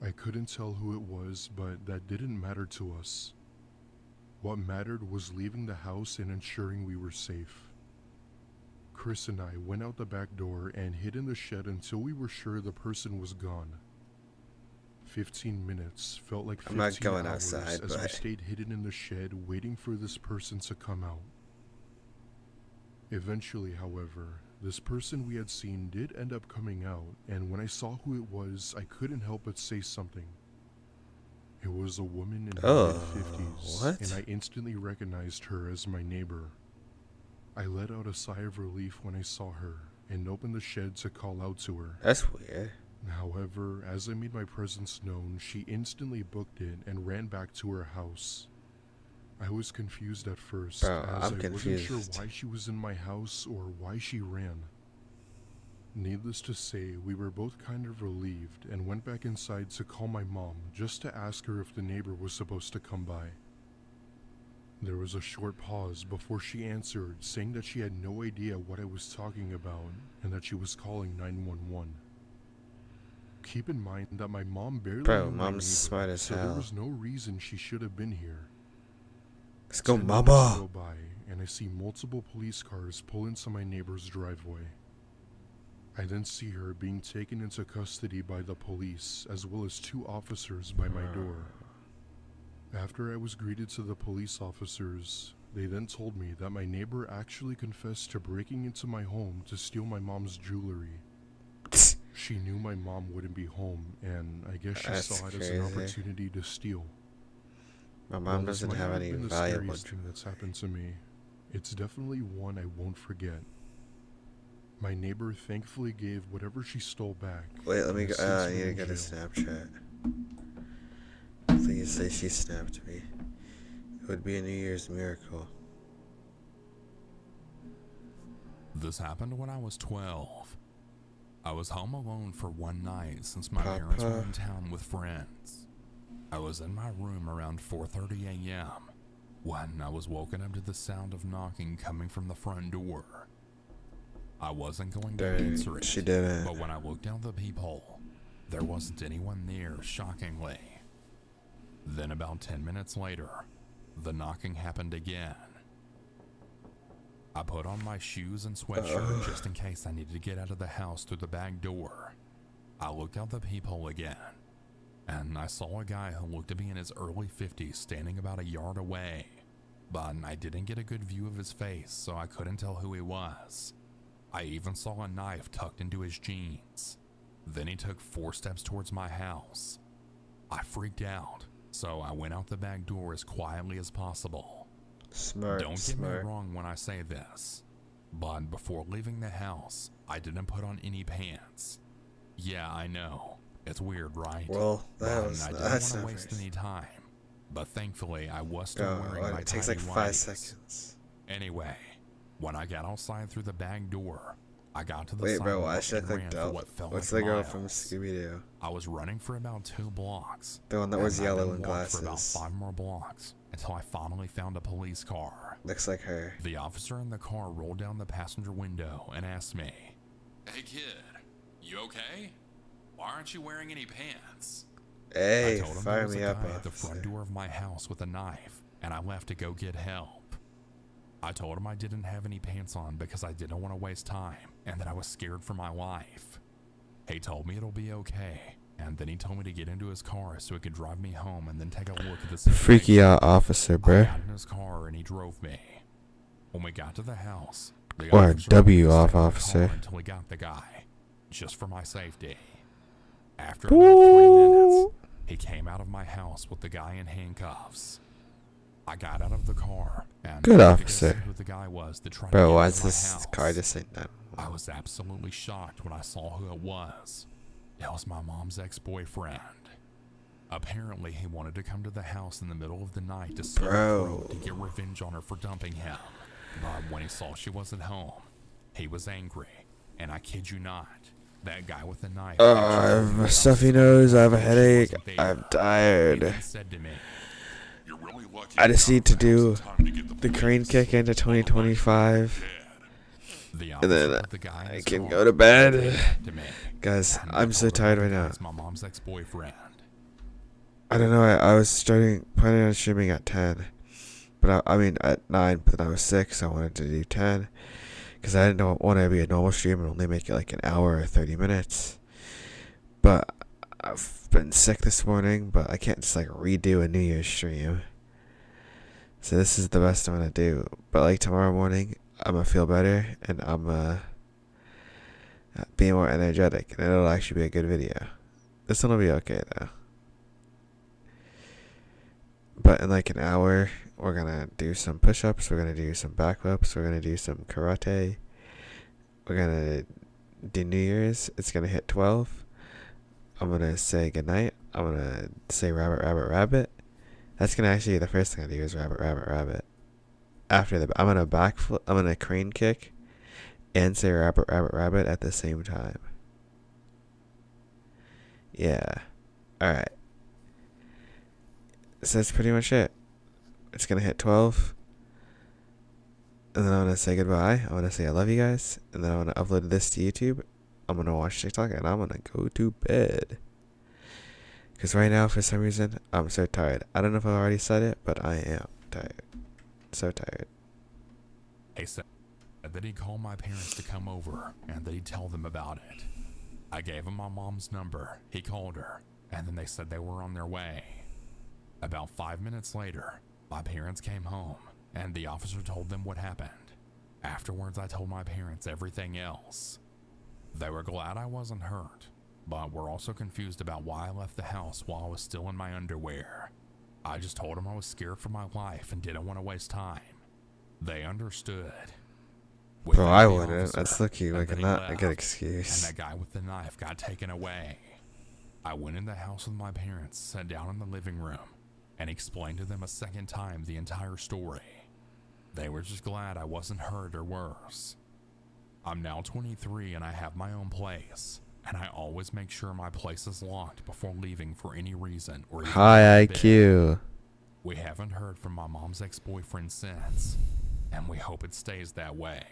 I couldn't tell who it was, but that didn't matter to us. What mattered was leaving the house and ensuring we were safe. Chris and I went out the back door and hid in the shed until we were sure the person was gone. 15 minutes felt like 15 I'm not going hours outside, as we but stayed hidden in the shed waiting for this person to come out. Eventually, however, this person we had seen did end up coming out, and when I saw who it was, I couldn't help but say something. It was a woman in her mid-50s, what? and I instantly recognized her as my neighbor. I let out a sigh of relief when I saw her, and opened the shed to call out to her. That's weird. However, as I made my presence known, she instantly booked it and ran back to her house. I was confused at first, Bro, as I'm I confused. wasn't sure why she was in my house or why she ran. Needless to say, we were both kind of relieved and went back inside to call my mom just to ask her if the neighbor was supposed to come by. There was a short pause before she answered, saying that she had no idea what I was talking about and that she was calling 911. Keep in mind that my mom barely Bro, knew my mom's neighbor, smart as so there hell. was no reason she should have been here. Let's go, 10 minutes mama. go by, and I see multiple police cars pull into my neighbor's driveway. I then see her being taken into custody by the police, as well as 2 officers by my door. After I was greeted to the police officers, they then told me that my neighbor actually confessed to breaking into my home to steal my mom's jewelry. She knew my mom wouldn't be home, and I guess she That's saw it as an crazy. opportunity to steal. My While mom this doesn't might have not any been the valuable. scariest thing that's happened to me, it's definitely one I won't forget. My neighbor thankfully gave whatever she stole back. Wait, let me and go. has I since need to been in get a jail. Snapchat. Please say she snapped me. It would be a New Year's miracle. This happened when I was 12. I was home alone for one night since my parents were in town with friends. I was in my room around 4:30 a.m. when I was woken up to the sound of knocking coming from the front door. I wasn't going to answer it, She didn't. but when I looked out the peephole, there wasn't anyone there, shockingly. Then about 10 minutes later, the knocking happened again. I put on my shoes and sweatshirt just in case I needed to get out of the house through the back door. I looked out the peephole again, and I saw a guy who looked to be in his early 50s standing about a yard away, but I didn't get a good view of his face, so I couldn't tell who he was. I even saw a knife tucked into his jeans. Then he took 4 steps towards my house. I freaked out, so I went out the back door as quietly as possible. Smart. Don't get me wrong when I say this, but before leaving the house, I didn't put on any pants. Yeah, I know. It's weird, right? Well, I that's didn't not want to waste very. any time. But thankfully, I was still wearing my It takes tidy like 5 whities. seconds. Anyway, when I got outside through the back door, I got to the Wait, bro, sidewalk why should I and click ran for Del? what felt What's like the girl miles. from Scooby-Doo? I was running for about 2 blocks. The one that and wears I yellow then and walked for about glasses. 5 more blocks until I finally found a police car. Looks like her. The officer in the car rolled down the passenger window and asked me, "Hey kid, you okay? Why aren't you wearing any pants?" Hey, I told him there fire was me a up, guy at the front officer. door of my house with a knife, and I left to go get help. I told him I didn't have any pants on because I didn't want to waste time and that I was scared for my life. He told me it'll be okay, and then he told me to get into his car so he could drive me home and then take a look at the situation. Freaky out officer, I bruh. got in his car and he drove me. When we got to the house, the Or officer W let me off, stay in the officer. car until he got the guy, just for my safety. After about 3 minutes, he came out of my house with the guy in handcuffs. I got out of the car and Good went to go officer. see who the guy was that tried to Bro, get why into is my this house. car just saying that? I was absolutely shocked when I saw who it was. It was my mom's ex-boyfriend. Apparently, he wanted to come to the house in the middle of the night to slit her Bro. throat to get revenge on her for dumping him. But when he saw she wasn't home, he was angry. And I kid you not, that guy with the knife. I have a stuffy nose, I have a headache, I'm He tired. then said to me, You're really lucky. I just need to do Time to get the crane kick into 2025, The and then officer put the guy in I his can car go to bed. to me. Guys, And I'm so told her tired right the now. guy's my mom's ex-boyfriend. I don't know. I was planning on streaming at 10, but I mean at 9. But then I was sick, so I wanted to do 10 because I didn't want to be a normal stream and only make it like an hour or 30 minutes. But I've been sick this morning, but I can't just like redo a New Year's stream. So this is the best I'm gonna do. But like tomorrow morning, I'm gonna feel better and I'm be more energetic, and it'll actually be a good video. This one will be okay though. But in like an hour, we're gonna do some push-ups, we're gonna do some backflips, we're gonna do some karate. We're gonna do New Year's. It's gonna hit 12. I'm gonna say goodnight. I'm gonna say rabbit, rabbit, rabbit. That's gonna actually be the first thing I do is rabbit, rabbit, rabbit. After I'm gonna backflip. I'm gonna crane kick, and say rabbit, rabbit, rabbit at the same time. Yeah. All right. So that's pretty much it. It's gonna hit 12. And then I'm gonna say goodbye. I'm gonna say I love you guys. And then I'm gonna upload this to YouTube. I'm gonna watch TikTok and I'm gonna go to bed. Because right now, for some reason, I'm so tired. I don't know if I already said it, but I am tired. So tired. He said that he'd call my parents to come over and that he'd tell them about it. I gave him my mom's number. He called her, and then they said they were on their way. About 5 minutes later, my parents came home, and the officer told them what happened. Afterwards, I told my parents everything else. They were glad I wasn't hurt, but were also confused about why I left the house while I was still in my underwear. I just told them I was scared for my life and didn't want to waste time. They understood. Bro, I the wouldn't. officer, That's looking and like then he not a good left, excuse. And that guy with the knife got taken away. I went in the house with my parents, sat down in the living room, and explained to them a second time the entire story. They were just glad I wasn't hurt or worse. I'm now 23 and I have my own place, and I always make sure my place is locked before leaving for any reason or even High going to bed. IQ. We haven't heard from my mom's ex-boyfriend since, and we hope it stays that way.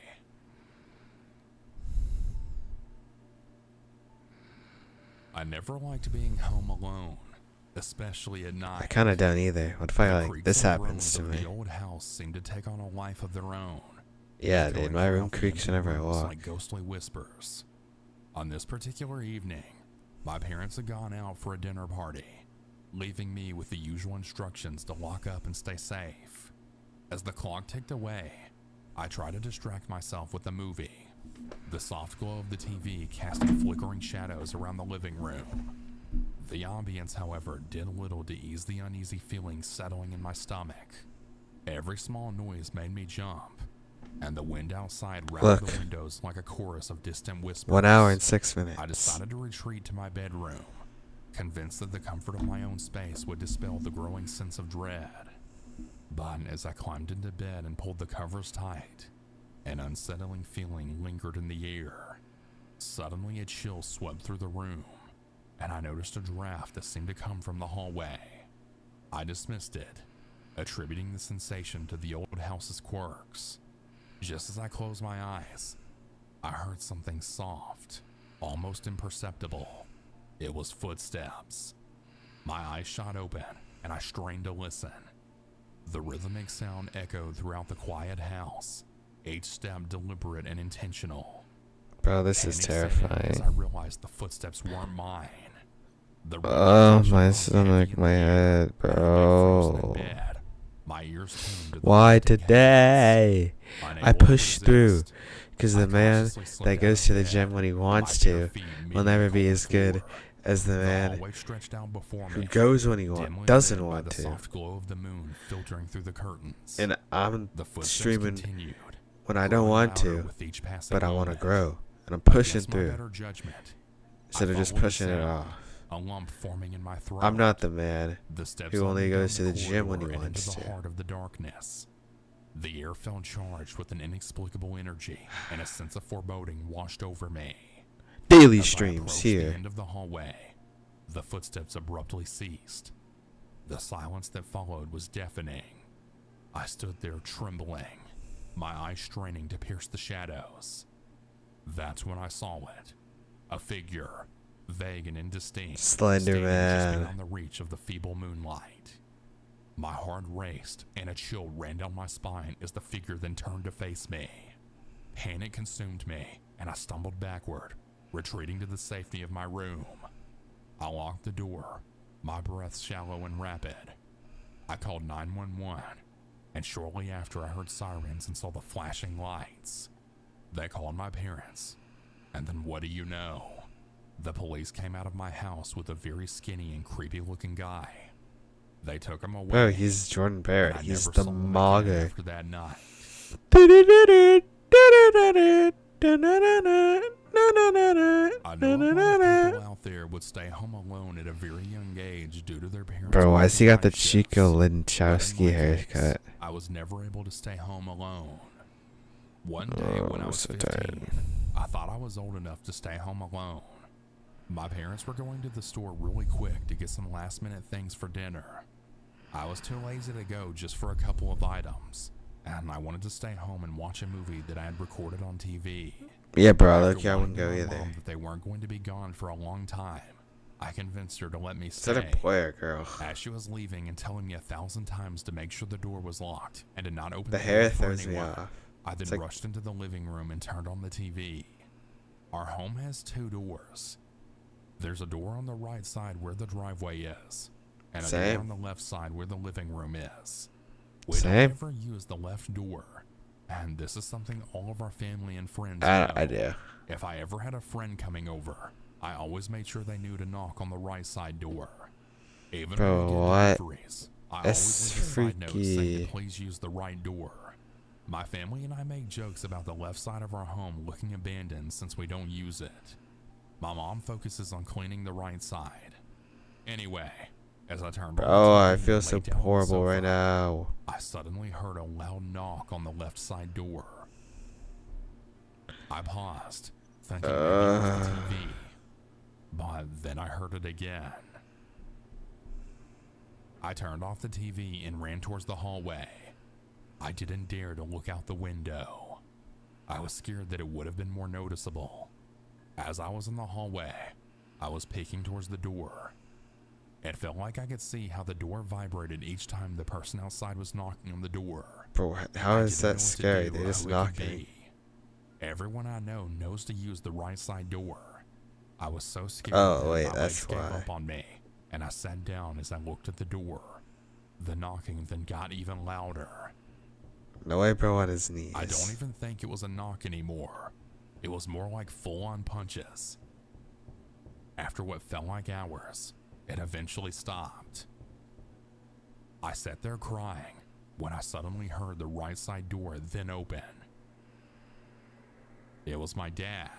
I never liked being home alone, especially at night. I kind of don't either. What if I The like creaks this and happens to groans of me? The old house seemed to take on a life of their own. Yeah, echoing dude, my room throughout the creaks empty whenever I rooms walk. like ghostly whispers. On this particular evening, my parents had gone out for a dinner party, leaving me with the usual instructions to lock up and stay safe. As the clock ticked away, I tried to distract myself with a movie, the soft glow of the TV casting flickering shadows around the living room. The ambience, however, did little to ease the uneasy feeling settling in my stomach. Every small noise made me jump, and the wind outside rattled the windows like a chorus of distant whispers. 1 hour and 6 minutes. I decided to retreat to my bedroom, convinced that the comfort of my own space would dispel the growing sense of dread. But as I climbed into bed and pulled the covers tight, an unsettling feeling lingered in the air. Suddenly a chill swept through the room, and I noticed a draft that seemed to come from the hallway. I dismissed it, attributing the sensation to the old house's quirks. Just as I closed my eyes, I heard something soft, almost imperceptible. It was footsteps. My eyes shot open, and I strained to listen. The rhythmic sound echoed throughout the quiet house, each step deliberate and intentional. Bro, this is Panic set in terrifying. as I realized the footsteps weren't mine. The Oh, rhythm my was heavy stomach, in my the air, head, and I lay frozen in bro. bed. My ears tuned to the Why lifting today? hands. I Unable to push through. resist, Because I the man cautiously slipped that out goes of to the bed, gym when he wants my bare to feet will meeting never the be cold as good floor. as the The man hallway stretched out before who me, goes when he dimly doesn't lit by want the to. soft glow of the moon filtering through the curtains. And I'm The footsteps streaming continued, when I don't growing want louder to, with each passing but I want to moment. grow. And I'm pushing Against my through better judgment, instead I of just followed the pushing it sound, off. a lump forming in my throat. I'm not the man The steps who led only me goes down to the gym when he corridor and wants into to. the heart of the darkness. The air felt charged with an inexplicable energy, and a sense of foreboding washed over me. Daily As I streams approached here. the end of the hallway, the footsteps abruptly ceased. The silence that followed was deafening. I stood there trembling, my eyes straining to pierce the shadows. That's when I saw it. A figure, vague and indistinct, Slender standing just Man. beyond the reach of the feeble moonlight. My heart raced and a chill ran down my spine as the figure then turned to face me. Panic consumed me and I stumbled backward, retreating to the safety of my room. I locked the door, my breath shallow and rapid. I called 911, and shortly after I heard sirens and saw the flashing lights. They called my parents, and then what do you know? The police came out of my house with a very skinny and creepy looking guy. They took him away. Bro, he's Jordan Barrett. and I He's never the saw him again Mogger. after that night. I know a lot of people out there would stay home alone at a very young age due to their parents. Bro, why has he got the night shifts. Chico But in Linchowski my haircut? case, I was never able to stay home alone. One day when I was so 15, tired. I thought I was old enough to stay home alone. My parents were going to the store really quick to get some last minute things for dinner. I was too lazy to go just for a couple of items, and I wanted to stay home and watch a movie that I had recorded on TV. Yeah, bro, After look, I wouldn't warning go my mom either. that they weren't going to be gone for a long time, I convinced her to let me Is stay. that a boy or girl? As she was leaving and telling me 1,000 times to make sure the door was locked and to not open The the hair door for throws me anyone, off. I then It's like- rushed into the living room and turned on the TV. Our home has 2 doors. There's a door on the right side where the driveway is, and a Same. door on the left side where the living room is. We Same. don't ever use the left door, and this is something all of our family and friends I know. do. If I ever had a friend coming over, I always made sure they knew to knock on the right side door. Even Bro, when we what? did deliveries, I That's always leave a side note saying freaky. to please use the right door. My family and I make jokes about the left side of our home looking abandoned since we don't use it. My mom focuses on cleaning the right side. Anyway, as I turned on the Bro, I TV feel and so laid down on the horrible right sofa, now. I suddenly heard a loud knock on the left side door. I paused, thinking maybe it was the TV, but then I heard it again. I turned off the TV and ran towards the hallway. I didn't dare to look out the window. I was scared that it would have been more noticeable. As I was in the hallway, I was peeking towards the door. It felt like I could see how the door vibrated each time the person outside was knocking on the door. Bro, how I is didn't know that what to scary? do They're or just who it could knocking. be. Everyone I know knows to use the right side door. I was so scared Oh, that wait, my that's legs gave why. up on me, and I sat down as I looked at the door. The knocking then got even louder. No way, bro, on his knees. I don't even think it was a knock anymore. It was more like full-on punches. After what felt like hours, it eventually stopped. I sat there crying when I suddenly heard the right side door then open. It was my dad.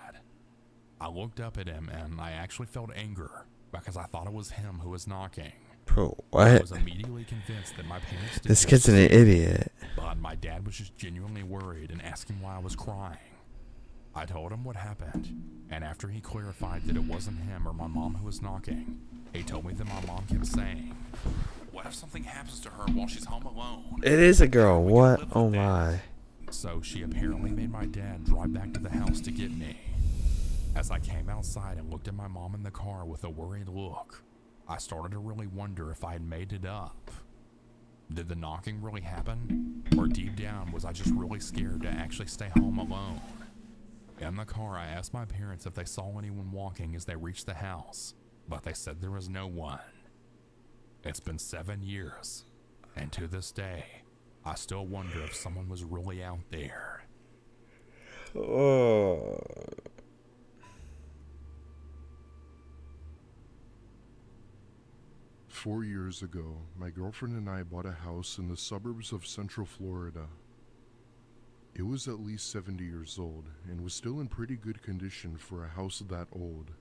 I looked up at him and I actually felt anger because I thought it was him who was knocking. Bro, I what? was immediately convinced that my parents did This kid's an idiot. but my dad was just genuinely worried and asking why I was crying. I told him what happened, and after he clarified that it wasn't him or my mom who was knocking, he told me that my mom kept saying, "What if something happens to her while she's home alone?" It is a girl. We can What? live with Oh that. my. So she apparently made my dad drive back to the house to get me. As I came outside and looked at my mom in the car with a worried look, I started to really wonder if I had made it up. Did the knocking really happen? Or deep down, was I just really scared to actually stay home alone? In the car, I asked my parents if they saw anyone walking as they reached the house, but they said there was no one. It's been 7 years, and to this day, I still wonder if someone was really out there. Oh. Four years ago, my girlfriend and I bought a house in the suburbs of Central Florida. It was at least 70 years old and was still in pretty good condition for a house that old.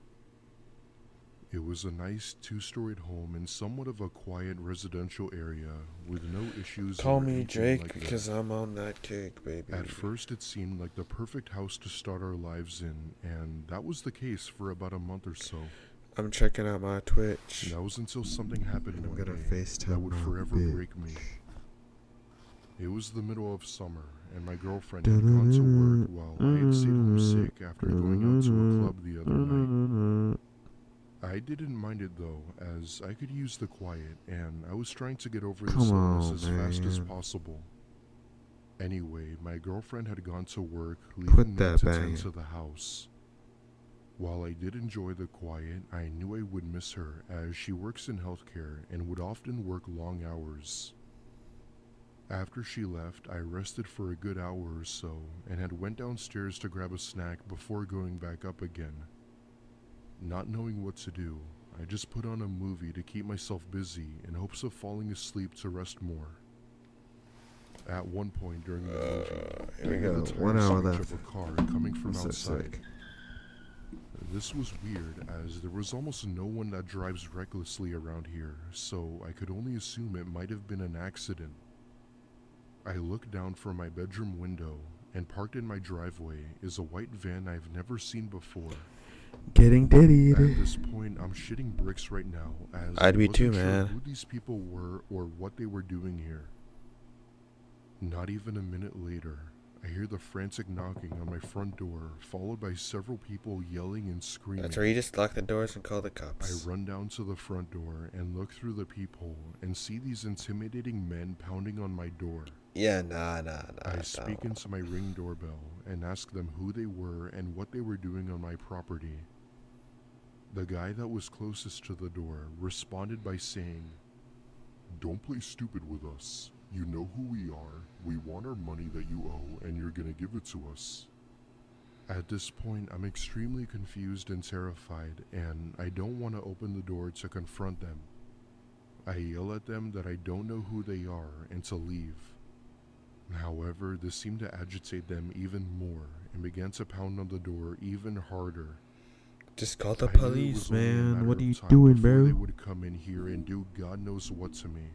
It was a nice two-storied home in somewhat of a quiet residential area with no issues. Call or me anything Drake like that. because I'm on that cake, baby. At first, it seemed like the perfect house to start our lives in, and that was the case for about a month or so. I'm checking out my Twitch. That was until something happened I'm one gonna day FaceTime that would my forever bitch. break me. It was the middle of summer, and my girlfriend had gone to work while I had stayed home sick after going out to a club the other night. I didn't mind it though, as I could use the quiet, and I was trying to get over this Come illness on, as fast as man. possible. Anyway, my girlfriend had gone to work, Put leaving me that to back tend in. to the house. While I did enjoy the quiet, I knew I would miss her as she works in healthcare and would often work long hours. After she left, I rested for a good hour or so and had went downstairs to grab a snack before going back up again. Not knowing what to do, I just put on a movie to keep myself busy in hopes of falling asleep to rest more. At one point during the movie, Here we I go. heard the 1 tire hour screech left. of a car coming from I'm so outside. sick. This was weird as there was almost no one that drives recklessly around here, so I could only assume it might have been an accident. I looked down from my bedroom window, and parked in my driveway is a white van I've never seen before. Getting diddy. At this point, I'm shitting bricks right now as I'd I be wasn't too, sure man. who these people were or what they were doing here. Not even a minute later, I hear the frantic knocking on my front door, followed by several people yelling and screaming. That's where you just lock the doors and call the I cops. run down to the front door and look through the peephole and see these intimidating men pounding on my door. Yeah, nah. I speak into my Ring doorbell and ask them who they were and what they were doing on my property. The guy that was closest to the door responded by saying, "Don't play stupid with us. You know who we are. We want our money that you owe, and you're gonna give it to us." At this point, I'm extremely confused and terrified, and I don't want to open the door to confront them. I yell at them that I don't know who they are and to leave. However, this seemed to agitate them even more and began to pound on the door even harder. Just call the I knew it police, was only a man. matter What of are you time doing, before bro? They would come in here and do God knows what to me.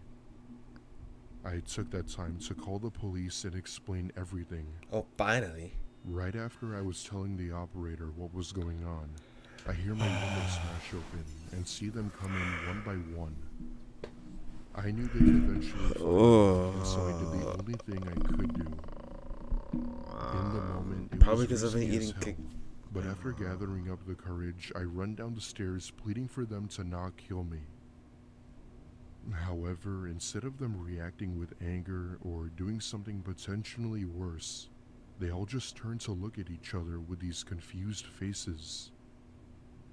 I took that time to call the police and explain everything. Oh, finally. Right after I was telling the operator what was going on, I hear my window smash open and see them come in one by one. I knew they'd eventually find me, and so I did the only thing I could do. In the moment, it Probably was because I've been risky as eating hell, but after gathering up the courage, I run down the stairs pleading for them to not kill me. However, instead of them reacting with anger or doing something potentially worse, they all just turned to look at each other with these confused faces.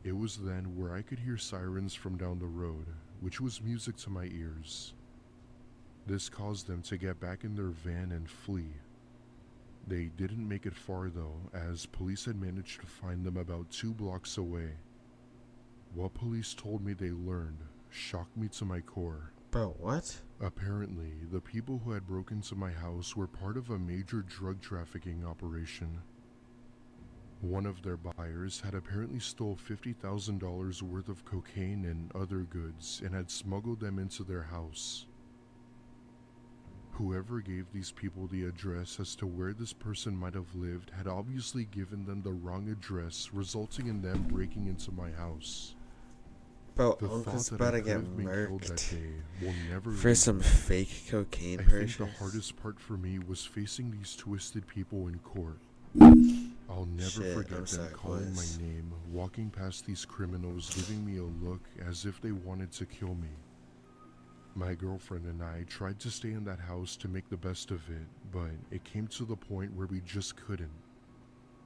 It was then where I could hear sirens from down the road, which was music to my ears. This caused them to get back in their van and flee. They didn't make it far though, as police had managed to find them about 2 blocks away. What police told me they learned shocked me to my core. Bro, what? Apparently, the people who had broken into my house were part of a major drug trafficking operation. One of their buyers had apparently stole $50,000 worth of cocaine and other goods and had smuggled them into their house. Whoever gave these people the address as to where this person might have lived had obviously given them the wrong address, resulting in them breaking into my house. Bro, The Uncle's thought that about I to could get have been killed that murked day will never for leave some me. fake cocaine I think purchase. the hardest part for me was facing these twisted people in court. I'll never Shit, forget I'm them sorry, calling boys. my name, walking past these criminals, giving me a look as if they wanted to kill me. My girlfriend and I tried to stay in that house to make the best of it, but it came to the point where we just couldn't.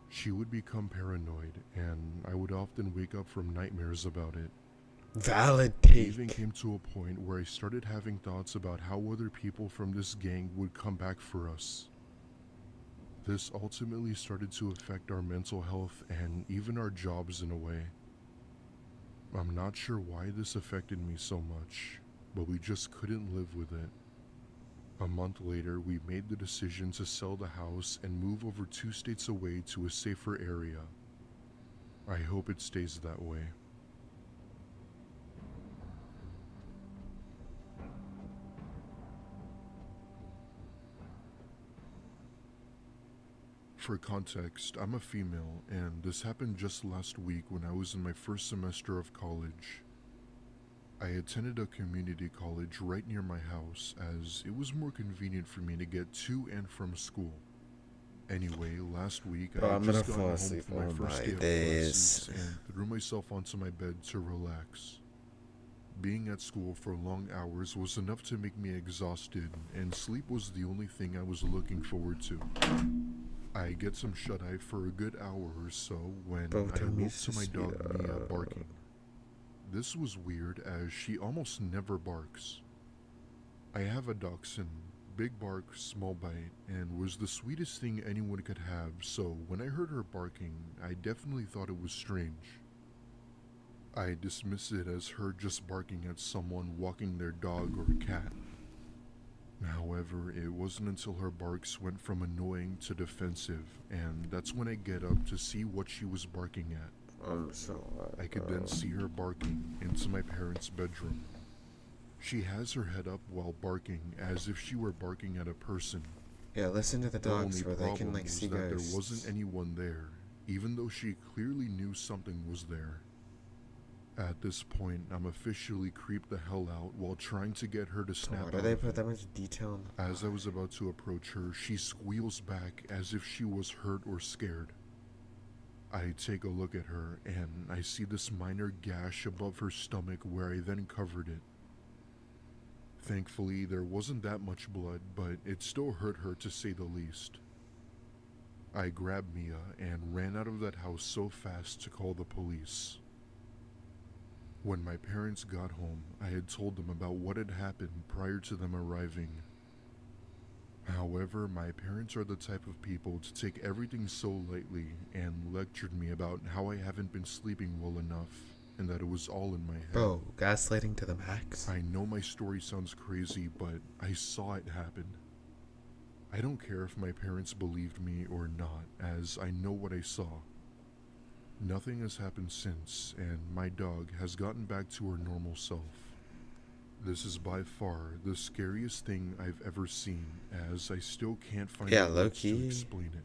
She would become paranoid, and I would often wake up from nightmares about it. It Validate. even came to a point where I started having thoughts about how other people from this gang would come back for us. This ultimately started to affect our mental health and even our jobs in a way. I'm not sure why this affected me so much, but we just couldn't live with it. A month later, we made the decision to sell the house and move over 2 states away to a safer area. I hope it stays that way. For context, I'm a female, and this happened just last week when I was in my first semester of college. I attended a community college right near my house, as it was more convenient for me to get to and from school. Anyway, last week Bro, I I'm had gonna just fall gotten home asleep from my on first my day of days. classes and threw myself onto my bed to relax. Being at school for long hours was enough to make me exhausted, and sleep was the only thing I was looking forward to. I get some shut-eye for a good hour or so when Bro, I tell me awoke to my speed dog Mia up. barking. This was weird as she almost never barks. I have a dachshund, big bark, small bite, and was the sweetest thing anyone could have, so when I heard her barking, I definitely thought it was strange. I dismissed it as her just barking at someone walking their dog or cat. However, it wasn't until her barks went from annoying to defensive, and that's when I get up to see what she was barking at. I'm so I could then see her barking into my parents' bedroom. She has her head up while barking as if she were barking at a person. Yeah, listen to the The dogs only where they can problem like was see that ghosts. there wasn't anyone there, even though she clearly knew something was there. At this point, I'm officially creeped the hell out while trying to get her to snap Why do out they of put it. that much detail in the As I was about to approach her, she squeals back as if she was hurt or scared. I take a look at her, and I see this minor gash above her stomach where I then covered it. Thankfully, there wasn't that much blood, but it still hurt her to say the least. I grabbed Mia and ran out of that house so fast to call the police. When my parents got home, I had told them about what had happened prior to them arriving. However, my parents are the type of people to take everything so lightly and lectured me about how I haven't been sleeping well enough and that it was all in my head. Bro, gaslighting to the max. I know my story sounds crazy, but I saw it happen. I don't care if my parents believed me or not, as I know what I saw. Nothing has happened since, and my dog has gotten back to her normal self. This is by far the scariest thing I've ever seen, as I still can't find Yeah, the words to low-key. explain it.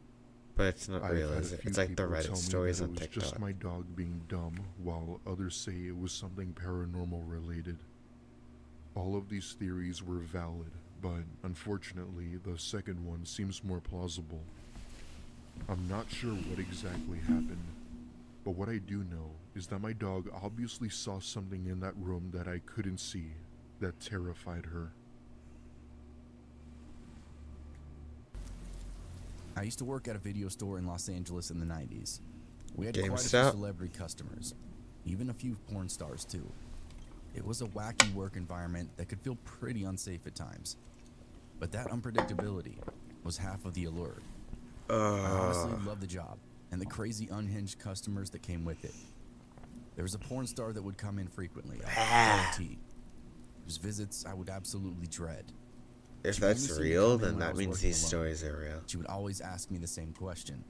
But it's not I've real, had is a it? few It's like the people tell Reddit me stories that on it was TikTok. just my dog being dumb, while others say it was something paranormal related. All of these theories were valid, but unfortunately, the second one seems more plausible. I'm not sure what exactly happened, but what I do know is that my dog obviously saw something in that room that I couldn't see, that terrified her. I used to work at a video store in Los Angeles in the 90s. We had quite a few GameStop? celebrity customers, even a few porn stars too. It was a wacky work environment that could feel pretty unsafe at times. But that unpredictability was half of the allure. I honestly loved the job and the crazy unhinged customers that came with it. There was a porn star that would come in frequently, T, whose visits I would absolutely dread. If She only that's seemed to real, come in then when I that was means working these alone. stories are real. She would always ask me the same question.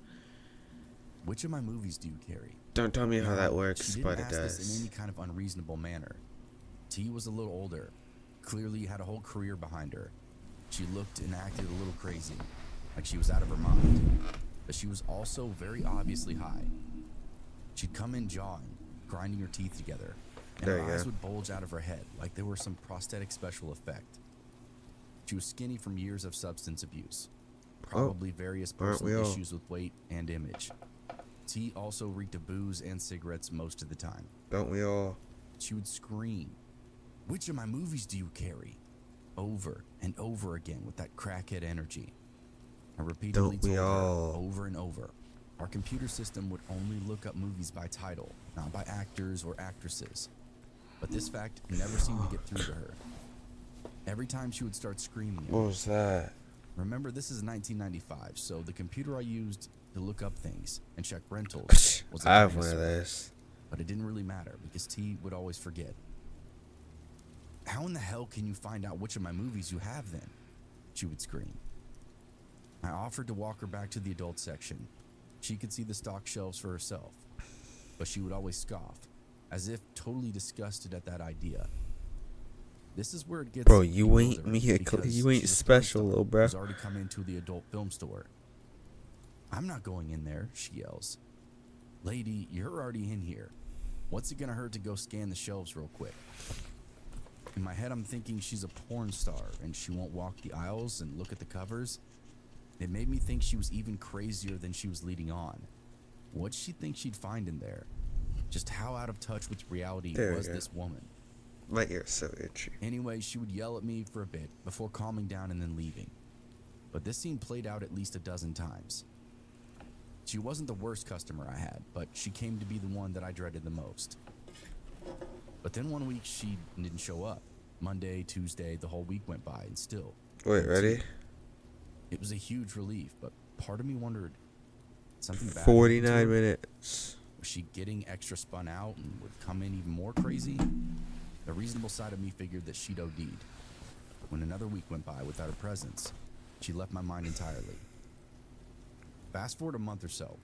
Which of my movies do you carry? Don't tell me how Now, that works, she didn't but it ask this in does. any kind of unreasonable manner. T was a little older, clearly had a whole career behind her. She looked and acted a little crazy, like she was out of her mind. But she was also very obviously high. She'd come in jawing, grinding her teeth together, and There her you eyes go. would bulge out of her head like they were some prosthetic special effect. She was skinny from years of substance abuse, probably various aren't we personal all? issues with weight and image. T also reeked of booze and cigarettes most of the time. Don't we all? She would scream, "Which of my movies do you carry?" over and over again with that crackhead energy. I repeatedly Don't we told all? her over and over, our computer system would only look up movies by title, not by actors or actresses. But this fact never seemed to get through to her. Every time she would start screaming at What me. was that? Remember, this is 1995, so the computer I used to look up things and check rentals was a I have one of dinosaur. those. But it didn't really matter because T would always forget. "How in the hell can you find out which of my movies you have then?" she would scream. I offered to walk her back to the adult section. She could see the stock shelves for herself. But she would always scoff, as if totally disgusted at that idea. This is where it gets Bro, you ain't bewildering me a because you ain't she's a special, film little star bro. who's already come into the adult film store. "I'm not going in there," she yells. "Lady, you're already in here. What's it gonna hurt to go scan the shelves real quick?" In my head, I'm thinking she's a porn star and she won't walk the aisles and look at the covers. It made me think she was even crazier than she was leading on. What'd she think she'd find in there? Just how out of touch with reality was this woman? My ear's so itchy. Anyway, she would yell at me for a bit before calming down and then leaving. But this scene played out at least a dozen times. She wasn't the worst customer I had, but she came to be the one that I dreaded the most. But then one week she didn't show up. Monday, Tuesday, the whole week went by and still. Wait, ready? It was a huge relief, but part of me wondered, something bad 49 minutes. Was she getting extra spun out and would come in even more crazy? The reasonable side of me figured that she'd OD'd. When another week went by without her presence, she left my mind entirely. Fast forward a month or so.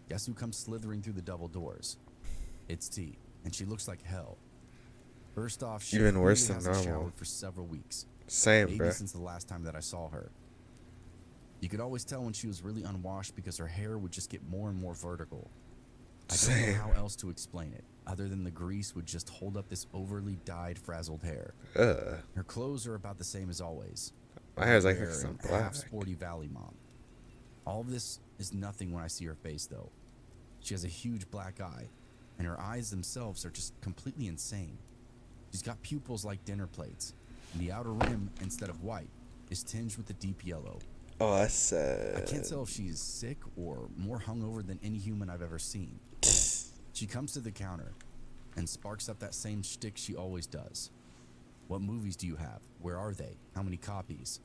Guess who comes slithering through the double doors? It's T, and she looks like hell. First off, she Even worse than hasn't normal. showered for several weeks. Same, Maybe bro. since the last time that I saw her. You could always tell when she was really unwashed because her hair would just get more and more vertical. I don't know Same. how else to explain it, other than the grease would just hold up this overly dyed, frazzled hair. Her clothes are about the same as always. My hair's like Hair some and black. half sporty Valley mom. All of this is nothing when I see her face, though. She has a huge black eye, and her eyes themselves are just completely insane. She's got pupils like dinner plates, and the outer rim, instead of white, is tinged with a deep yellow. Oh, that's sad. I can't tell if she's sick or more hungover than any human I've ever seen. She comes to the counter and sparks up that same shtick she always does. "What movies do you have? Where are they? How many copies?"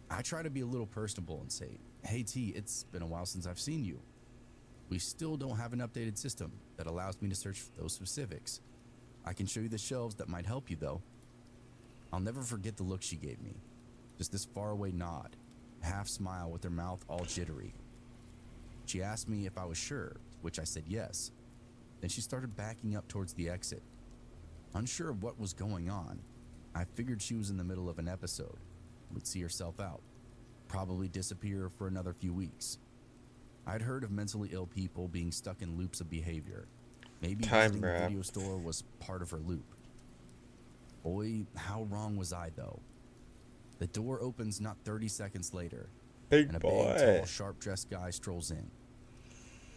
I try to be a little personable and say, "Hey T, it's been a while since I've seen you. We still don't have an updated system that allows me to search for those specifics. I can show you the shelves that might help you though." I'll never forget the look she gave me. Just this faraway nod, half smile with her mouth all jittery. She asked me if I was sure, which I said yes. Then she started backing up towards the exit. Unsure of what was going on, I figured she was in the middle of an episode, would see herself out, probably disappear for another few weeks. I'd heard of mentally ill people being stuck in loops of behavior. Maybe visiting the video store was part of her loop. Boy, how wrong was I though. The door opens not 30 seconds later, and a big, tall, sharp-dressed guy strolls in.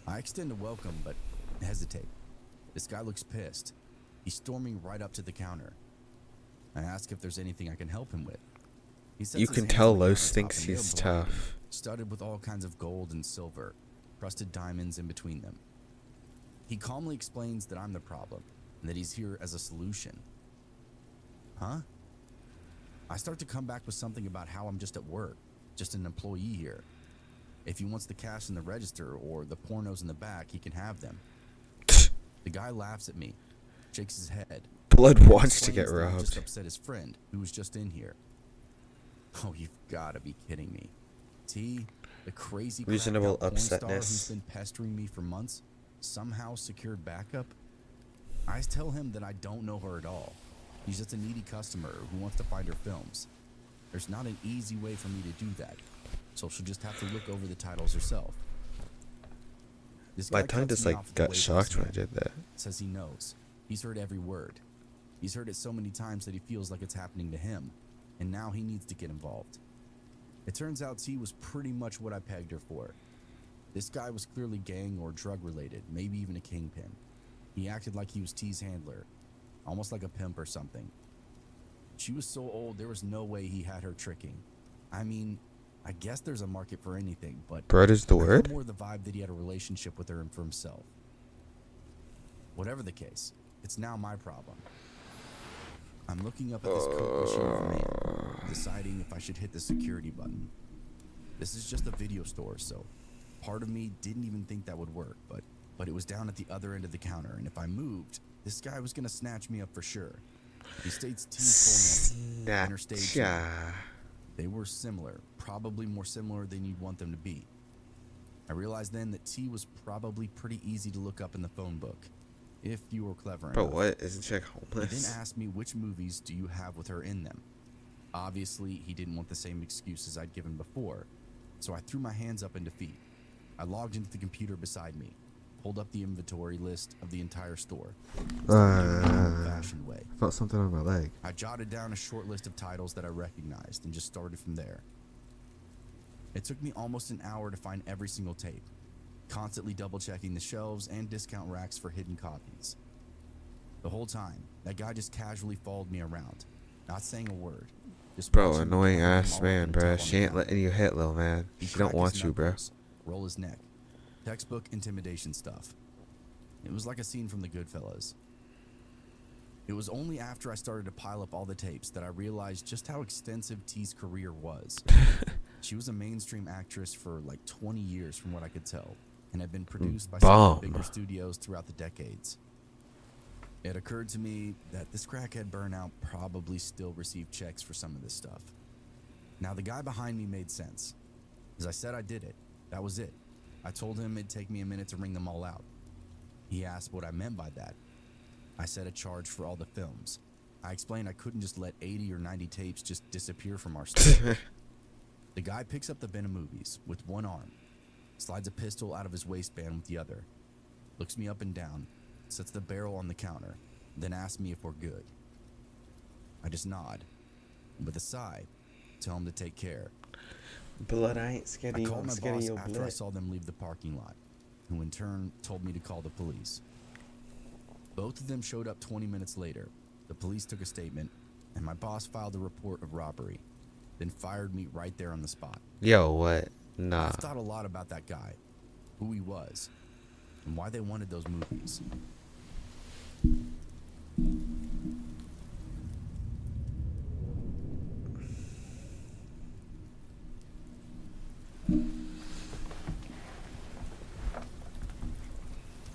I extend a welcome, but hesitate. This guy looks pissed. He's storming right up to the counter. I ask if there's anything I can help him with. He sets You his can hands tell on the Los countertop thinks and they're he's blinding, tough. studded with all kinds of gold and silver, crusted diamonds in between them. He calmly explains that I'm the problem and that he's here as a solution. Huh? I start to come back with something about how I'm just at work, just an employee here. If he wants the cash in the register or the pornos in the back, he can have them. The guy laughs at me, shakes his head. Blood wants to Explains get that he robbed. just upset his friend, who was just in here. Oh, you've got to be kidding me. T, the crazy Reasonable cracked out porn star upsetness. who's been pestering me for months, somehow secured backup? I tell him that I don't know her at all. He's just a needy customer who wants to find her films. There's not an easy way for me to do that, so she'll just have to look over the titles herself. This My guy tongue cuts just me like off with a got wave of shocked his when I hand. did that. Says he knows. He's heard every word. He's heard it so many times that he feels like it's happening to him, and now he needs to get involved. It turns out T was pretty much what I pegged her for. This guy was clearly gang or drug related, maybe even a kingpin. He acted like he was T's handler, almost like a pimp or something. She was so old there was no way he had her tricking. I mean, I guess there's a market for anything, but Bread is the I got word? more the vibe that he had a relationship with her and for himself. Whatever the case, it's now my problem. I'm looking up at this coat machine of a man, deciding if I should hit the security button. This is just a video store, so part of me didn't even think that would work, but it was down at the other end of the counter, and if I moved, this guy was gonna snatch me up for sure. He states T's full name and her stage name. Snatcha. They were similar, probably more similar than you'd want them to be. I realized then that T was probably pretty easy to look up in the phone book, if you were clever Bro, enough. what? Isn't she like He homeless? then asked me which movies do you have with her in them. Obviously, he didn't want the same excuses I'd given before, so I threw my hands up in defeat. I logged into the computer beside me, pulled up the inventory list of the entire store. Old-fashioned way. Felt something on my leg. I jotted down a short list of titles that I recognized and just started from there. It took me almost an hour to find every single tape, constantly double-checking the shelves and discount racks for hidden copies. The whole time, that guy just casually followed me around, not saying a word. Just Bro, watching me annoying count ass them all man, up until bruh. I'm She ain't done. letting you hit, little man. He She don't cracked want his you, bruh. knuckles, roll his neck. Textbook intimidation stuff. It was like a scene from the Goodfellas. It was only after I started to pile up all the tapes that I realized just how extensive T's career was. She was a mainstream actress for like 20 years from what I could tell, and had been produced by some of the bigger studios throughout the decades. It occurred to me that this crackhead burnout probably still received checks for some of this stuff. Now the guy behind me made sense. As I said, I did it. That was it. I told him it'd take me a minute to ring them all out. He asked what I meant by that. I said a charge for all the films. I explained I couldn't just let 80 or 90 tapes just disappear from our store. The guy picks up the bin of movies with one arm, slides a pistol out of his waistband with the other, looks me up and down, sets the barrel on the counter, then asks me if we're good. I just nod, and with a sigh, tell him to take care. Blood, I ain't scared of I you. called I'm my scared of boss your after I blood. saw them leave the parking lot, who in turn told me to call the police. Both of them showed up 20 minutes later. The police took a statement, and my boss filed a report of robbery, then fired me right there on the spot. Yo, what? Nah. I've thought a lot about that guy, who he was, and why they wanted those movies.